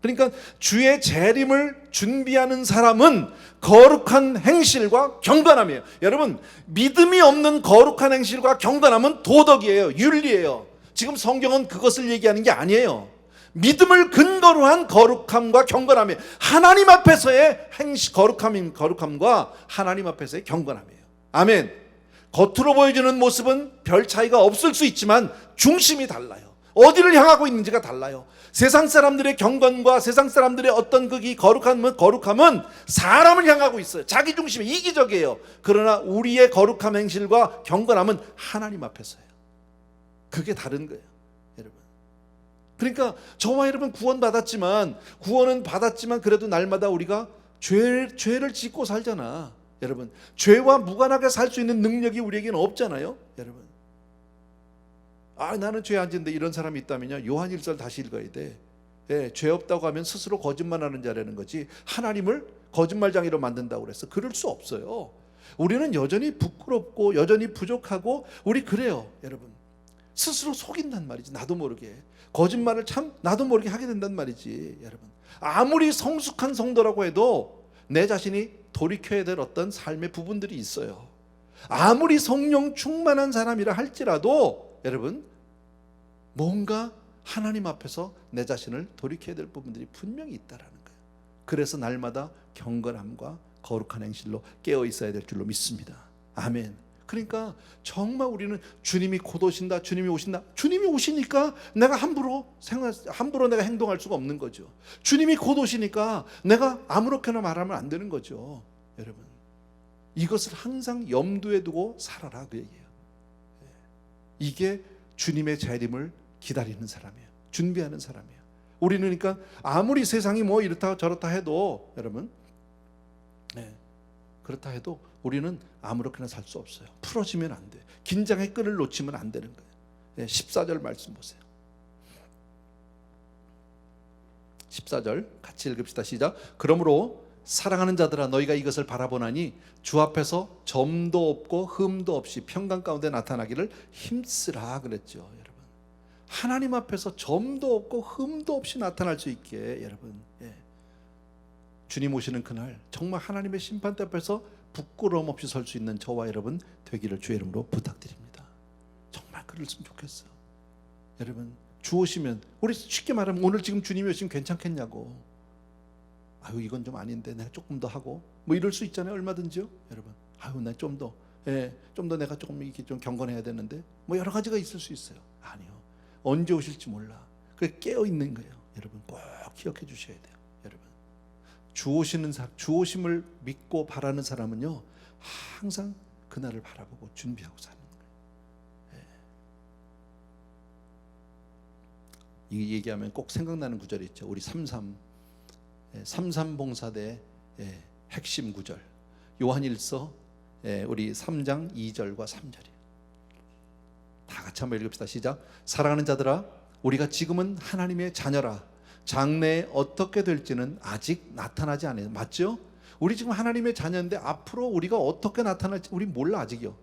그러니까 주의 재림을 준비하는 사람은 거룩한 행실과 경건함이에요. 여러분, 믿음이 없는 거룩한 행실과 경건함은 도덕이에요. 윤리예요. 지금 성경은 그것을 얘기하는 게 아니에요. 믿음을 근거로 한 거룩함과 경건함이에요. 하나님 앞에서의 거룩함과 하나님 앞에서의 경건함이에요. 아멘. 겉으로 보여주는 모습은 별 차이가 없을 수 있지만 중심이 달라요. 어디를 향하고 있는지가 달라요. 세상 사람들의 경건과 세상 사람들의 어떤 거룩함은 사람을 향하고 있어요. 자기 중심이 이기적이에요. 그러나 우리의 거룩함 행실과 경건함은 하나님 앞에서예요. 그게 다른 거예요, 여러분. 그러니까 저와 여러분 구원은 받았지만 그래도 날마다 우리가 죄를 짓고 살잖아. 여러분, 죄와 무관하게 살 수 있는 능력이 우리에게는 없잖아요, 여러분. 나는 죄 안 짓는데 이런 사람이 있다면요, 요한일서를 다시 읽어야 돼. 예, 죄 없다고 하면 스스로 거짓말하는 자라는 거지 하나님을 거짓말장애로 만든다고 그랬어. 그럴 수 없어요. 우리는 여전히 부끄럽고 여전히 부족하고 우리 그래요, 여러분. 스스로 속인단 말이지. 나도 모르게 거짓말을 참 나도 모르게 하게 된단 말이지, 여러분. 아무리 성숙한 성도라고 해도 내 자신이 돌이켜야 될 어떤 삶의 부분들이 있어요. 아무리 성령 충만한 사람이라 할지라도 여러분, 뭔가 하나님 앞에서 내 자신을 돌이켜야 될 부분들이 분명히 있다라는 거예요. 그래서 날마다 경건함과 거룩한 행실로 깨어 있어야 될 줄로 믿습니다. 아멘. 그러니까 정말 우리는 주님이 곧 오신다, 주님이 오신다. 주님이 오시니까 내가 함부로 내가 행동할 수가 없는 거죠. 주님이 곧 오시니까 내가 아무렇게나 말하면 안 되는 거죠, 여러분. 이것을 항상 염두에 두고 살아라, 그 얘기예요. 이게 주님의 재림을 기다리는 사람이에요. 준비하는 사람이에요. 우리는 그러니까 아무리 세상이 뭐 이렇다 저렇다 해도 여러분, 그렇다 해도 우리는 아무렇게나 살 수 없어요. 풀어지면 안 돼요. 긴장의 끈을 놓치면 안 되는 거예요. 14절 말씀 보세요. 14절 같이 읽읍시다. 시작. 그러므로 사랑하는 자들아, 너희가 이것을 바라보나니 주 앞에서 점도 없고 흠도 없이 평강 가운데 나타나기를 힘쓰라 그랬죠, 여러분. 하나님 앞에서 점도 없고 흠도 없이 나타날 수 있게, 여러분. 주님 오시는 그날 정말 하나님의 심판대 앞에서 부끄러움 없이 설 수 있는 저와 여러분 되기를 주의 이름으로 부탁드립니다. 정말 그랬으면 좋겠어요. 여러분, 주 오시면 우리 쉽게 말하면 오늘 지금 주님이 오시면 괜찮겠냐고. 이건 좀 아닌데 내가 조금 더 하고 뭐 이럴 수 있잖아요, 얼마든지요, 여러분. 나 좀 더 내가 조금 이렇게 좀 경건해야 되는데 뭐 여러 가지가 있을 수 있어요. 아니요, 언제 오실지 몰라. 그래 깨어 있는 거예요, 여러분. 꼭 기억해 주셔야 돼요, 여러분. 주 오심을 믿고 바라는 사람은요, 항상 그날을 바라보고 준비하고 사는 거예요. 이 얘기하면 꼭 생각나는 구절이 있죠. 우리 33 봉사대 핵심 구절, 요한일서 우리 3장 2절과 3절이에요. 다 같이 한번 읽읍시다. 시작. 사랑하는 자들아, 우리가 지금은 하나님의 자녀라. 장래에 어떻게 될지는 아직 나타나지 않아요. 맞죠? 우리 지금 하나님의 자녀인데 앞으로 우리가 어떻게 나타날지 우리 몰라, 아직이요.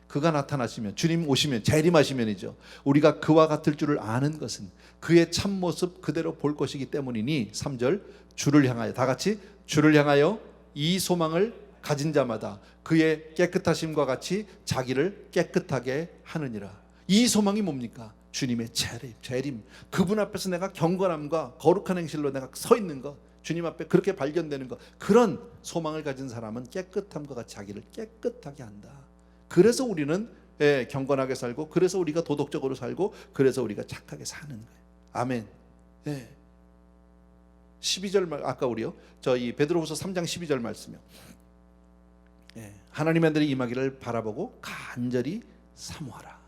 그가 나타나시면, 주님 오시면, 재림하시면이죠. 우리가 그와 같을 줄을 아는 것은 그의 참모습 그대로 볼 것이기 때문이니 3절, 주를 향하여, 다 같이 주를 향하여 이 소망을 가진 자마다 그의 깨끗하심과 같이 자기를 깨끗하게 하느니라. 이 소망이 뭡니까? 주님의 재림. 그분 앞에서 내가 경건함과 거룩한 행실로 내가 서 있는 것, 주님 앞에 그렇게 발견되는 것, 그런 소망을 가진 사람은 깨끗함과 같이 자기를 깨끗하게 한다. 그래서 우리는 경건하게 살고, 그래서 우리가 도덕적으로 살고, 그래서 우리가 착하게 사는 거예요. 아멘. 12절 아까 우리요 저희 베드로후서 3장 12절 말씀이요. 하나님의 날이 임하기를 바라보고 간절히 사모하라.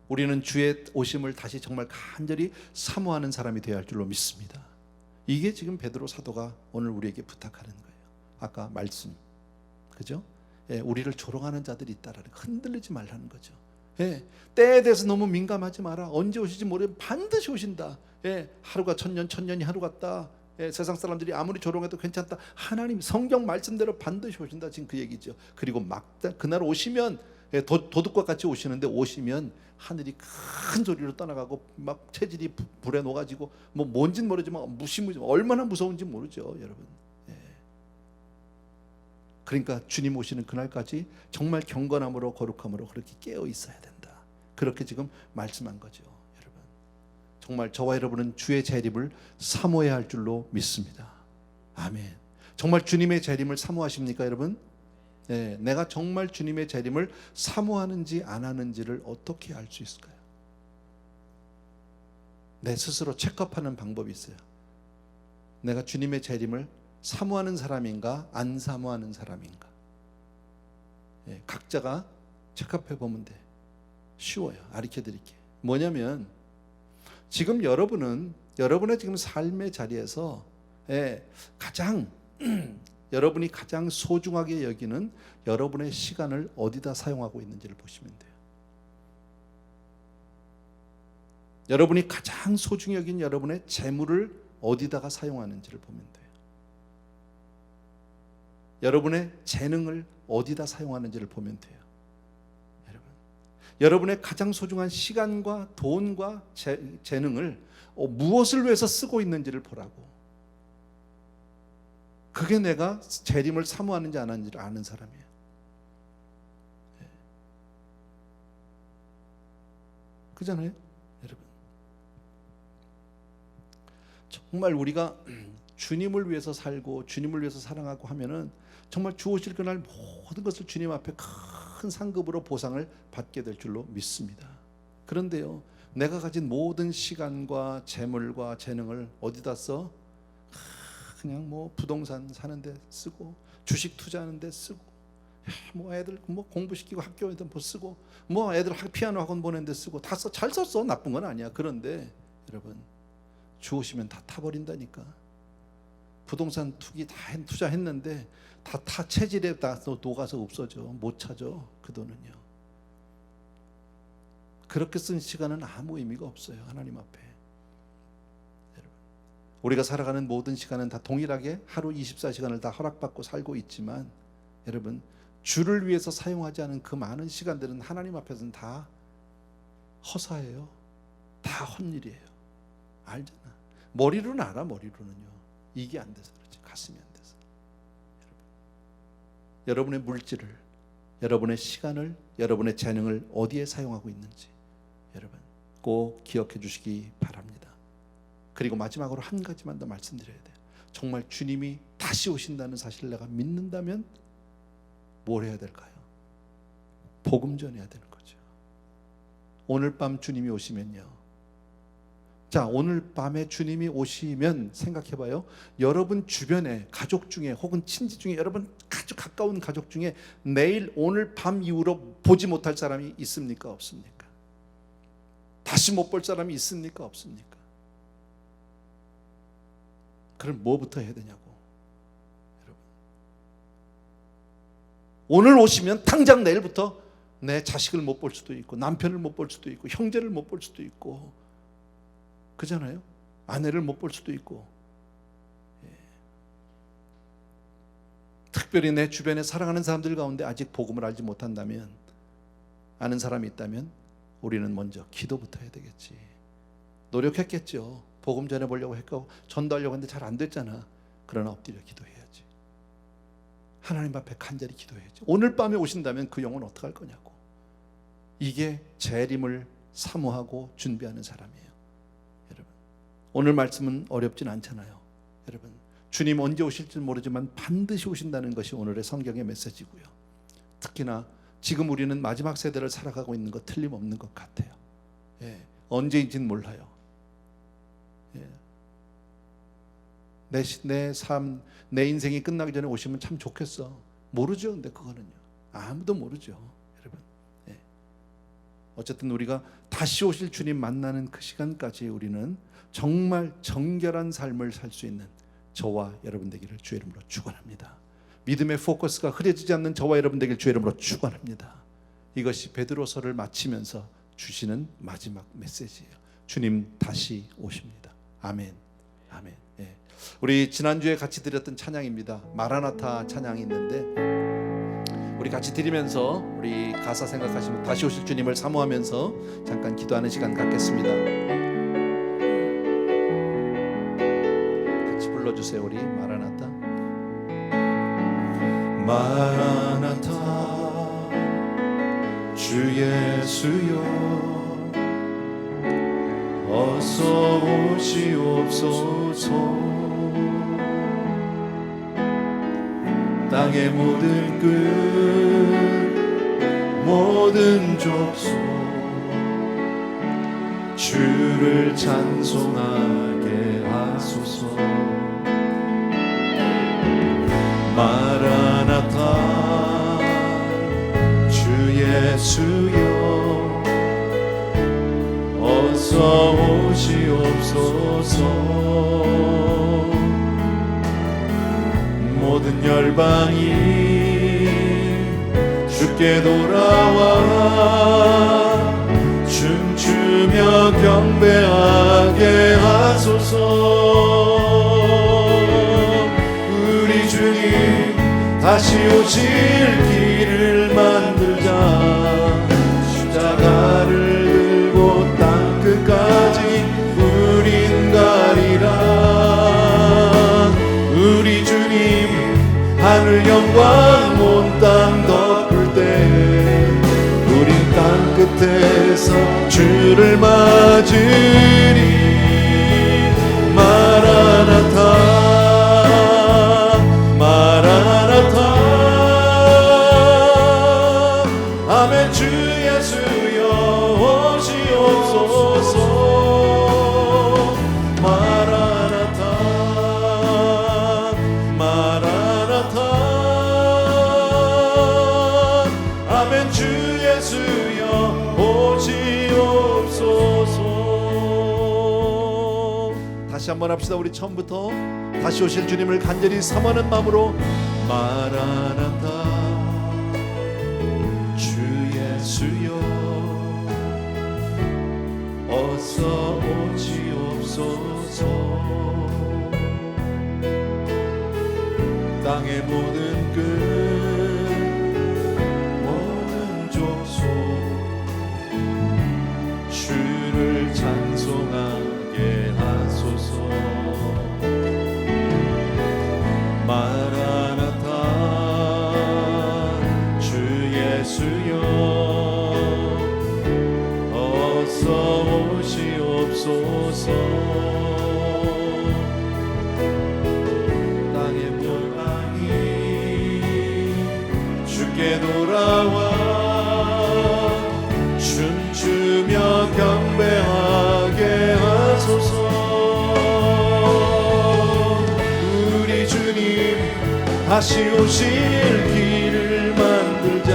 우리는 주의 오심을 다시 정말 간절히 사모하는 사람이 되어야 할 줄로 믿습니다. 이게 지금 베드로 사도가 오늘 우리에게 부탁하는 거예요. 아까 말씀, 그죠? 우리를 조롱하는 자들이 있다라는 거, 흔들리지 말라는 거죠. 때에 대해서 너무 민감하지 마라. 언제 오실지 모르면 반드시 오신다. 하루가 천년이 하루 같다. 세상 사람들이 아무리 조롱해도 괜찮다. 하나님 성경 말씀대로 반드시 오신다. 지금 그 얘기죠. 그리고 막다 그날 오시면 도둑과 같이 오시는데, 오시면 하늘이 큰 소리로 떠나가고 막 체질이 불에 녹아지고 뭐 뭔진 모르지만 무시무시 얼마나 무서운지 모르죠, 여러분. 그러니까 주님 오시는 그날까지 정말 경건함으로 거룩함으로 그렇게 깨어 있어야 된다. 그렇게 지금 말씀한 거죠, 여러분. 정말 저와 여러분은 주의 재림을 사모해야 할 줄로 믿습니다. 아멘. 정말 주님의 재림을 사모하십니까, 여러분? 내가 정말 주님의 재림을 사모하는지 안 하는지를 어떻게 알 수 있을까요? 내 스스로 체크업하는 방법이 있어요. 내가 주님의 재림을 사모하는 사람인가 안 사모하는 사람인가. 각자가 체크업해 보면 돼. 쉬워요. 가르쳐 드릴게요. 뭐냐면 지금 여러분의 지금 삶의 자리에서 가장 여러분이 가장 소중하게 여기는 여러분의 시간을 어디다 사용하고 있는지를 보시면 돼요. 여러분이 가장 소중히 여긴 여러분의 재물을 어디다가 사용하는지를 보면 돼요. 여러분의 재능을 어디다 사용하는지를 보면 돼요. 여러분의 가장 소중한 시간과 돈과 재능을 무엇을 위해서 쓰고 있는지를 보라고. 그게 내가 재림을 사모하는지 안 하는지를 아는 사람이에요. 그잖아요, 여러분. 정말 우리가 주님을 위해서 살고 주님을 위해서 사랑하고 하면은 정말 주 오실 그날 모든 것을 주님 앞에 큰 상급으로 보상을 받게 될 줄로 믿습니다. 그런데요, 내가 가진 모든 시간과 재물과 재능을 어디다 써? 그냥 뭐 부동산 사는데 쓰고, 주식 투자하는데 쓰고, 뭐 애들 뭐 공부시키고 학교에다 뭐 쓰고, 뭐 애들 피아노 학원 보내는데 쓰고, 다 써. 잘 썼어. 나쁜 건 아니야. 그런데 여러분, 주 오시면 다 타버린다니까. 부동산 투기 다 투자했는데 다 체질에 다 녹아서 없어져. 못 찾아. 그 돈은요. 그렇게 쓴 시간은 아무 의미가 없어요, 하나님 앞에. 우리가 살아가는 모든 시간은 다 동일하게 하루 24시간을 다 허락받고 살고 있지만, 여러분, 주를 위해서 사용하지 않은 그 많은 시간들은 하나님 앞에서는 다 허사예요. 다 헛일이에요. 알잖아. 머리로는 알아. 머리로는요. 이게 안 돼서 그렇지. 가슴이 안 돼서. 여러분의 물질을, 여러분의 시간을, 여러분의 재능을 어디에 사용하고 있는지 여러분 꼭 기억해 주시기 바랍니다. 그리고 마지막으로 한 가지만 더 말씀드려야 돼요. 정말 주님이 다시 오신다는 사실을 내가 믿는다면 뭘 해야 될까요? 복음 전해야 되는 거죠. 오늘 밤 주님이 오시면요. 자, 오늘 밤에 주님이 오시면 생각해봐요. 여러분 주변에 가족 중에 혹은 친지 중에, 여러분 아주 가까운 가족 중에 내일 오늘 밤 이후로 보지 못할 사람이 있습니까? 없습니까? 다시 못 볼 사람이 있습니까? 없습니까? 그럼 뭐부터 해야 되냐고, 여러분. 오늘 오시면 당장 내일부터 내 자식을 못 볼 수도 있고, 남편을 못 볼 수도 있고, 형제를 못 볼 수도 있고, 그잖아요. 아내를 못 볼 수도 있고. 특별히 내 주변에 사랑하는 사람들 가운데 아직 복음을 알지 못한다면, 아는 사람이 있다면 우리는 먼저 기도부터 해야 되겠지. 노력했겠죠. 복음 전해보려고 했고 전도하려고 했는데 잘 안 됐잖아. 그러나 엎드려 기도해야지. 하나님 앞에 간절히 기도해야죠. 오늘 밤에 오신다면 그 영혼 어떡할 거냐고. 이게 재림을 사모하고 준비하는 사람이에요. 여러분, 오늘 말씀은 어렵진 않잖아요. 여러분, 주님 언제 오실지 모르지만 반드시 오신다는 것이 오늘의 성경의 메시지고요. 특히나 지금 우리는 마지막 세대를 살아가고 있는 것 틀림없는 것 같아요. 예, 언제인지는 몰라요. 예. 내 삶, 내 인생이 끝나기 전에 오시면 참 좋겠어. 모르죠. 근데 그거는요, 아무도 모르죠. 여러분, 예. 어쨌든 우리가 다시 오실 주님 만나는 그 시간까지 우리는 정말 정결한 삶을 살 수 있는 저와 여러분 되기를 주의 이름으로 축원합니다. 믿음의 포커스가 흐려지지 않는 저와 여러분 되기를 주의 이름으로 축원합니다. 이것이 베드로서를 마치면서 주시는 마지막 메시지예요. 주님 다시 오십니다. 아멘. 아멘. 예. 우리 지난주에 같이 드렸던 찬양입니다. 마라나타 찬양이 있는데 우리 같이 드리면서 우리 가사 생각하시면 다시 오실 주님을 사모하면서 잠깐 기도하는 시간 갖겠습니다. 같이 불러주세요. 우리 마라나타. 마라나타 주 예수여 어서 오시옵소서. 땅의 모든 끝 모든 족속 주를 찬송하게 하소서. 마라나타 주 예수여 어서 오시옵소서. 모든 열방이 주께 돌아와 춤추며 경배하게 하소서. 우리 주님 다시 오실 길을 만들자. 십자가를 들고 땅 끝까지 우린 가리라. 우리 주님 하늘 영광 온 땅 덮을 때 우린 땅 끝에서 주를 맞으리. 마라나타 마라나타 아멘. 주 예수여 오시옵소서. 마라나타 마라나타 아멘. 주 예수여 오시옵소서. 다시 한번 합시다. 우리 처음부터 다시 오실 주님을 간절히 사모하는 마음으로 마라나타 주 예수여 어서 오시옵소서. 땅의 모든 끝 모든 족속 주를 찬송하게 하소서. 마라나타 주 예수여 어서 오시옵소서. 땅의 열방이 주께 돌아와 춤추며 경배하게 하소서. 우리 주님 다시 오실 길을 만들자.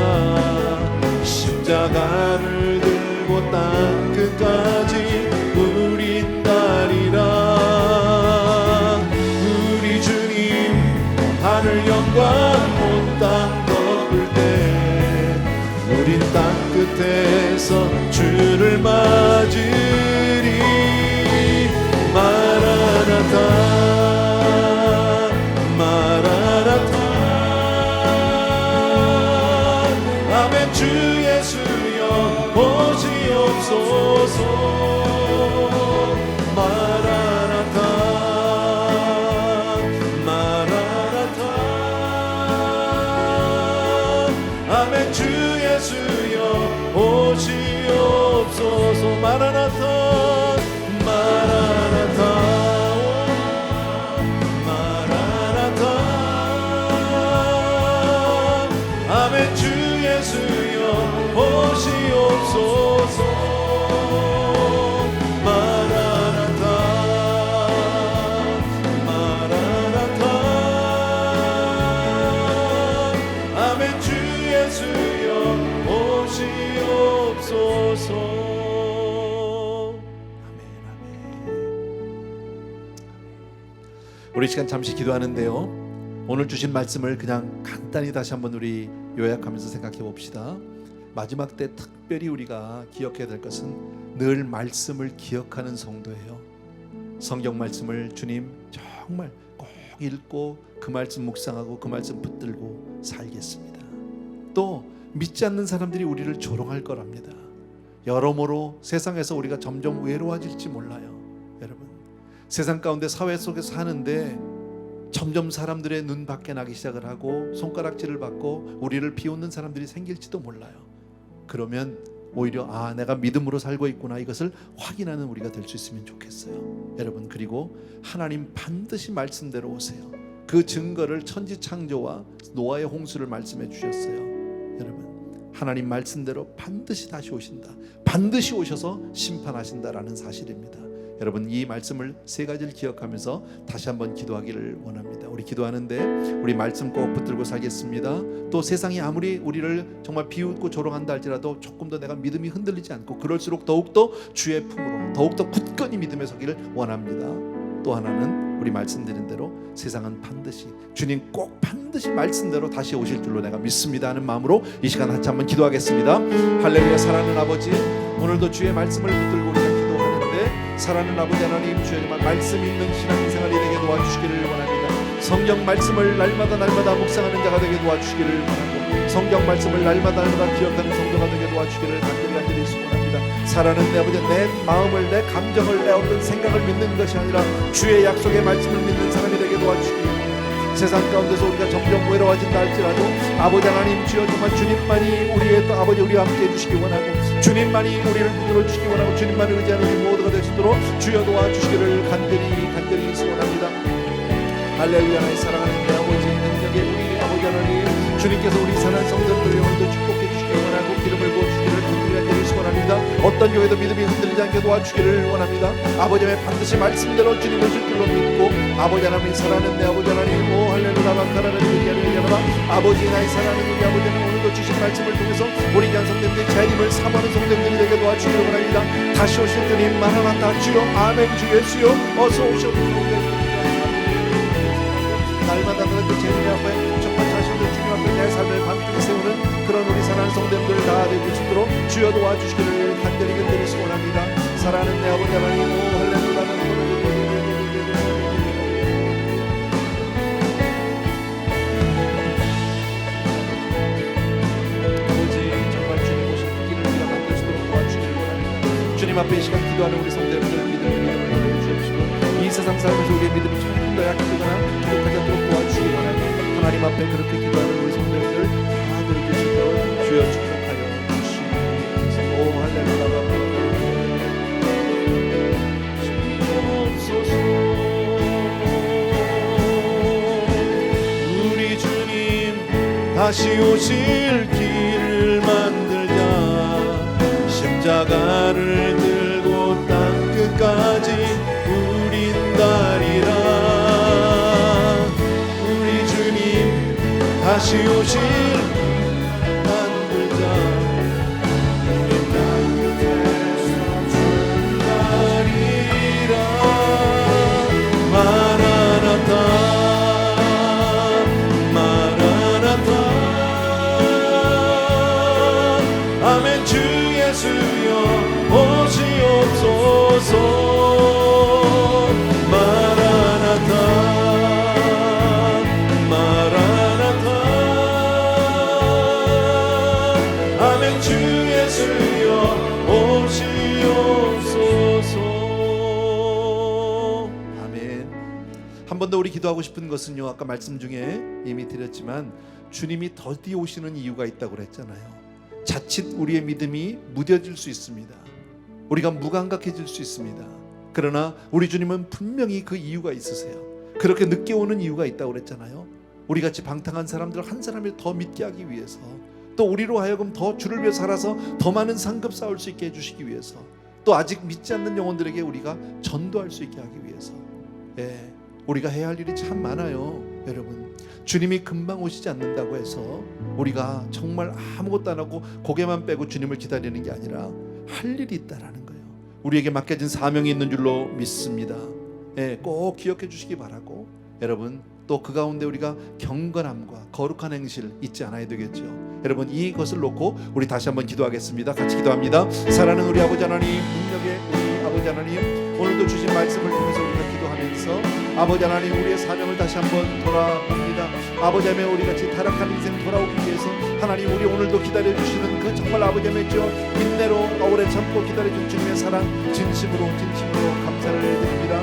십자가를 들고 땅 끝까지 우린 가리라. 우리 주님 하늘 영광 온 땅 덮을 때 우린 땅 끝에서 주를 맞으리. 마라나타 마라나타 아멘. 주 예수여 오시옵소서. 마라나타 마라나타 마라나타 마라나타 마라나타 아멘. 주 예수여 오시옵소서. 마라나타 마라나타 아멘. 주 예수여 오시옵소서. 우리 시간 잠시 기도하는데요, 오늘 주신 말씀을 그냥 간단히 다시 한번 우리 요약하면서 생각해 봅시다. 마지막 때 특별히 우리가 기억해야 될 것은 늘 말씀을 기억하는 성도예요. 성경 말씀을 주님 정말 꼭 읽고 그 말씀 묵상하고 그 말씀 붙들고 살겠습니다. 또 믿지 않는 사람들이 우리를 조롱할 거랍니다. 여러모로 세상에서 우리가 점점 외로워질지 몰라요. 여러분, 세상 가운데 사회 속에서 사는데 점점 사람들의 눈 밖에 나기 시작을 하고 손가락질을 받고 우리를 비웃는 사람들이 생길지도 몰라요. 그러면 오히려 내가 믿음으로 살고 있구나, 이것을 확인하는 우리가 될 수 있으면 좋겠어요. 여러분, 그리고 하나님 반드시 말씀대로 오세요. 그 증거를 천지창조와 노아의 홍수를 말씀해 주셨어요. 여러분, 하나님 말씀대로 반드시 다시 오신다. 반드시 오셔서 심판하신다라는 사실입니다. 여러분, 이 말씀을 세 가지를 기억하면서 다시 한번 기도하기를 원합니다. 우리 기도하는데 우리 말씀 꼭 붙들고 살겠습니다. 또 세상이 아무리 우리를 정말 비웃고 조롱한다 할지라도 조금 더 내가 믿음이 흔들리지 않고 그럴수록 더욱더 주의 품으로 더욱더 굳건히 믿음에 서기를 원합니다. 또 하나는 우리 말씀드린 대로 세상은 반드시 주님 꼭 반드시 말씀대로 다시 오실 줄로 내가 믿습니다 하는 마음으로 이 시간 같이 한번 기도하겠습니다. 할렐루야. 사랑하는 아버지, 오늘도 주의 말씀을 붙들고 우리가 기도하는데 사랑하는 아버지 하나님, 주의 정말 말씀 있는 신앙생활이 되게 도와주시기를 원합니다. 성경 말씀을 날마다 묵상하는 자가 되게 도와주시기를 원하고 성경 말씀을 날마다 기억하는 성도가 되게 도와주시기를 간절히 소원합니다. 사랑하는 내 아버지, 내 마음을, 내 감정을, 내 어떤 생각을 믿는 것이 아니라 주의 약속의 말씀을 믿는 사람이 되게 도와주시기를 원합니다. 세상 가운데서 우리가 점점 외로워진다 할지라도 아버지 하나님, 주여 정말 주님만이 우리의 또 아버지 우리와 함께 해주시기 원하고 주님만이 우리를 붙들어 주시기 원하고 주님만을 의지하는 우리 모두가 될 수 있도록 주여 도와주시기를 간절히 소원합니다. 할렐루야. 나의 사랑하는 내 아버지, 능력의 우리 아버지 하나님, 주님께서 우리 사는 성도들을 오늘도 축복해 주시기 원하고 기름을 부어주시기를 간절히 소원합니다. 어떤 교회도 믿음이 흔들리지 않게 도와주시기를 원합니다. 아버지 하나님, 반드시 말씀대로 주님 오실 줄로 믿고 아버지 하나님, 사랑하는 내 아버지 하나님, 오 할렐루야 바카라는 우리야르야라바 아버지, 나의 사랑하는 우리 아버지 하나님, 오늘도 주신 말씀을 통해서 우리 귀한 성도들이 재림을 사모하는 성도들이 되게 도와주시기를 원합니다. 다시 오실 주님 마라나타 주여 아멘. 주 예수여 어서 오셔서 날마다 그 재림 앞에 정말 자신들 주님 앞에 내 삶을 반드시 세우는 그런 우리 사랑하는 성도들 다 되실 수 있도록 주여 도와주시기를 간절히 소원합니다. 사랑하는 내 아버지 하나님, 오 할렐루야. 아버지, 정말 주님 오실 길을 우리가 만들 수 있도록 도와주시기를 원합니다. 주님 앞에 이 시간 기도하는 우리 성도들의 믿음을 보여주시옵시고 이 세상 살면서 우리의 믿음이 조금 더 약해지거나 부족하지 않도록 도와주시기 원합니다. 하나님 앞에 그렇게 기도하는 우리 성도들 다 들어주시고 주여 축복하여 주시옵소서. 오 할렐루야. 우리 주님 다시 오실 길을 만들자. 십자가를 들고 땅 끝까지 우린 가리라. 우리 주님 다시 오실 만들자. 우린 땅 끝에서 주 가리라. 마라나타 마라나타 아멘. 주 예수여 오시옵소서. 한 번 더 우리 기도하고 싶은 것은요, 아까 말씀 중에 이미 드렸지만 주님이 더디 오시는 이유가 있다고 그랬잖아요. 자칫 우리의 믿음이 무뎌질 수 있습니다. 우리가 무감각해질 수 있습니다. 그러나 우리 주님은 분명히 그 이유가 있으세요. 그렇게 늦게 오는 이유가 있다고 그랬잖아요. 우리같이 방탕한 사람들 한 사람을 더 믿게 하기 위해서, 또 우리로 하여금 더 주를 위해 살아서 더 많은 상급 쌓을 수 있게 해주시기 위해서, 또 아직 믿지 않는 영혼들에게 우리가 전도할 수 있게 하기 위해서. 우리가 해야 할 일이 참 많아요. 여러분, 주님이 금방 오시지 않는다고 해서 우리가 정말 아무것도 안 하고 고개만 빼고 주님을 기다리는 게 아니라 할 일이 있다라는 거예요. 우리에게 맡겨진 사명이 있는 줄로 믿습니다. 꼭 기억해 주시기 바라고, 여러분, 또 그 가운데 우리가 경건함과 거룩한 행실 잊지 않아야 되겠죠. 여러분, 이것을 놓고 우리 다시 한번 기도하겠습니다. 같이 기도합니다. 사랑하는 우리 아버지 하나님, 능력의 우리 아버지 하나님, 오늘도 주신 말씀을 통해서 우리가 기도하면서 아버지 하나님, 우리의 사명을 다시 한번 돌아봅니다. 아버지 하나님, 우리같이 타락한 인생 돌아오기 위해서 하나님, 우리 오늘도 기다려주시는 그 정말 아버지 하나님 인내로 오래 참고 기다려준 주님의 사랑 진심으로 감사를 드립니다.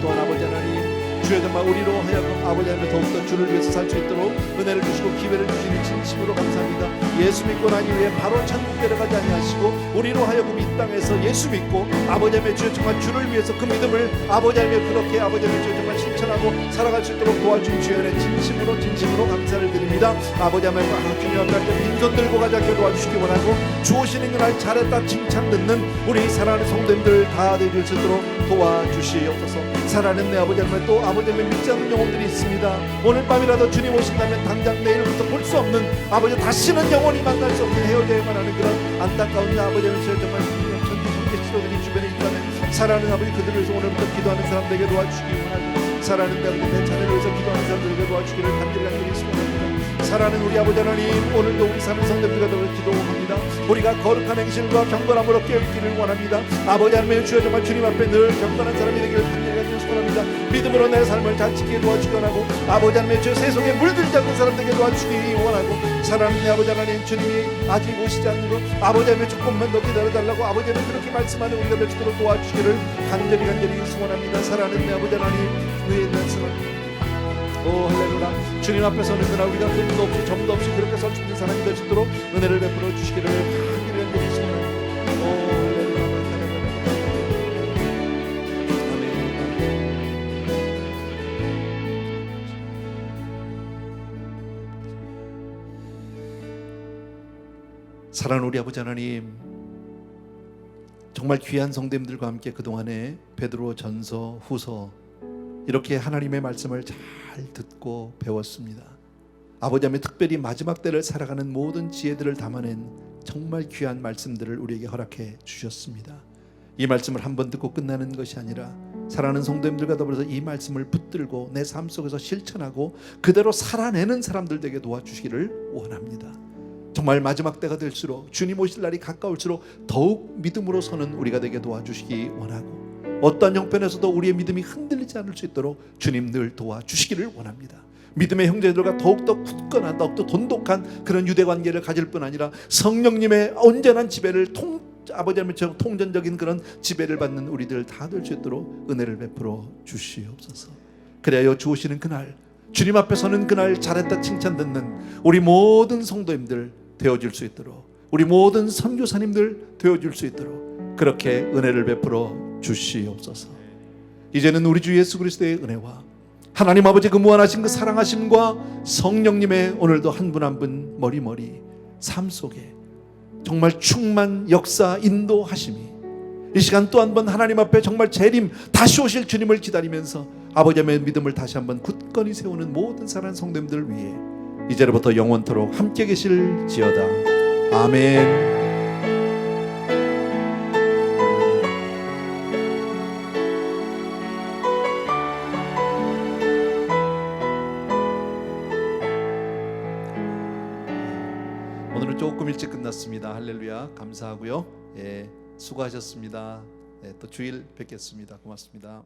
또한 아버지 하나님, 주여 정말 우리로 하여금 아버지 하나님 더욱더 주를 위해서 살 수 있도록 은혜를 주시고 기회를 주시니 진심으로 감사합니다. 예수 믿고 난 이후에 바로 천국 데려가지 아니하시고 우리로 하여금 이 땅에서 예수 믿고 아버지 하나님 주여 정말 주를 위해서 그 믿음을 아버지 하나님 그렇게 아버지 하나님 주여 정말 실천하고 살아갈 수 있도록 도와준 주여 진심으로 감사를 드립니다. 아버지 하나님 주님 앞에 빈손 들고 가지 않게 도와주시기 원하고, 주오시는 그날 잘했다 칭찬 듣는 우리 사랑하는 성도님들 다 되실 수 있도록 도와주시옵소서. 사랑하는 내 아버지 하나님, 또 아버지 하나님 믿지 않는 영혼들이 있습니다. 오늘 밤이라도 주님 오신다면 당장 내일부터 볼 수 없는 아버지, 다시는 영원히 만날 수 없는 헤어져야만 하는 그런 안타까운 아버지 하나님, 정말 천지 성계 치료들이 주변에 있다면 사랑하는 아버지, 그들을 위해서 오늘부터 기도하는 사람들에게 도와주시기 원하고, 사랑하는 내 아버지, 내 자녀를 위해서 기도하는 사람들에게 도와주기를 간절히 소원합니다. 사랑하는 우리 아버지 하나님, 오늘도 우리 사는 성도들과 더불어 기도합니다. 우리가 거룩한 행실과 경건함으로 깨어있기를 원합니다. 아버지 하나님, 주여 정말 주님 앞에 늘 경건한 사람이 되기를 간절히 소원합니다. 믿음으로 내 삶을 잘 지키게 도와주기 원하고, 아버지 하나님 주여 세속에 물들지 않는 사람들에게 도와주기 원하고, 사랑하는 내 아버지 하나님, 주님이 아직 오시지 않는 것 아버지 하나님 조금만 더 기다려달라고 아버지 하나님 그렇게 말씀하는 우리가 될 수 있도록 도와주시기를 간절히 소원합니다. 사랑하는 내 아버지 하나님, 의에 대한 사랑, 오 할렐루야. 주님 앞에 서는 그날 우리가 흠도 없이 점도 없이 그렇게 설 수 있는 사람이 될 수 있도록 은혜를 베풀어 주시기를 간절히 소원합니다. 오 할렐루야. 사랑하는 우리 아버지 하나님, 정말 귀한 성도님들과 함께 그동안에 베드로 전서 후서 이렇게 하나님의 말씀을 잘 듣고 배웠습니다. 아버지 하나님, 특별히 마지막 때를 살아가는 모든 지혜들을 담아낸 정말 귀한 말씀들을 우리에게 허락해 주셨습니다. 이 말씀을 한번 듣고 끝나는 것이 아니라 사랑하는 성도님들과 더불어서 이 말씀을 붙들고 내 삶 속에서 실천하고 그대로 살아내는 사람들 되게 도와주시기를 원합니다. 정말 마지막 때가 될수록, 주님 오실 날이 가까울수록 더욱 믿음으로 서는 우리가 되게 도와주시기 원하고, 어떠한 형편에서도 우리의 믿음이 흔들리지 않을 수 있도록 주님 늘 도와주시기를 원합니다. 믿음의 형제들과 더욱더 굳건한, 더욱더 돈독한 그런 유대관계를 가질 뿐 아니라 성령님의 온전한 지배를 아버지 하나님 통전적인 그런 지배를 받는 우리들 다 될 수 있도록 은혜를 베풀어 주시옵소서. 그래야 주 오시는 그날, 주님 앞에 서는 그날 잘했다 칭찬 듣는 우리 모든 성도님들 되어줄 수 있도록, 우리 모든 선교사님들 되어줄 수 있도록 그렇게 은혜를 베풀어 주시옵소서. 이제는 우리 주 예수 그리스도의 은혜와 하나님 아버지 그 무한하신 그 사랑하심과 성령님의 오늘도 한 분 한 분 머리머리 삶 속에 정말 충만 역사 인도하심이, 이 시간 또 한 번 하나님 앞에 정말 재림 다시 오실 주님을 기다리면서 아버지의 믿음을 다시 한번 굳건히 세우는 모든 사랑하는 성도님들 위해 이제로부터 영원토록 함께 계실지어다. 아멘. 오늘은 조금 일찍 끝났습니다. 할렐루야. 감사하고요. 수고하셨습니다. 또 주일 뵙겠습니다. 고맙습니다.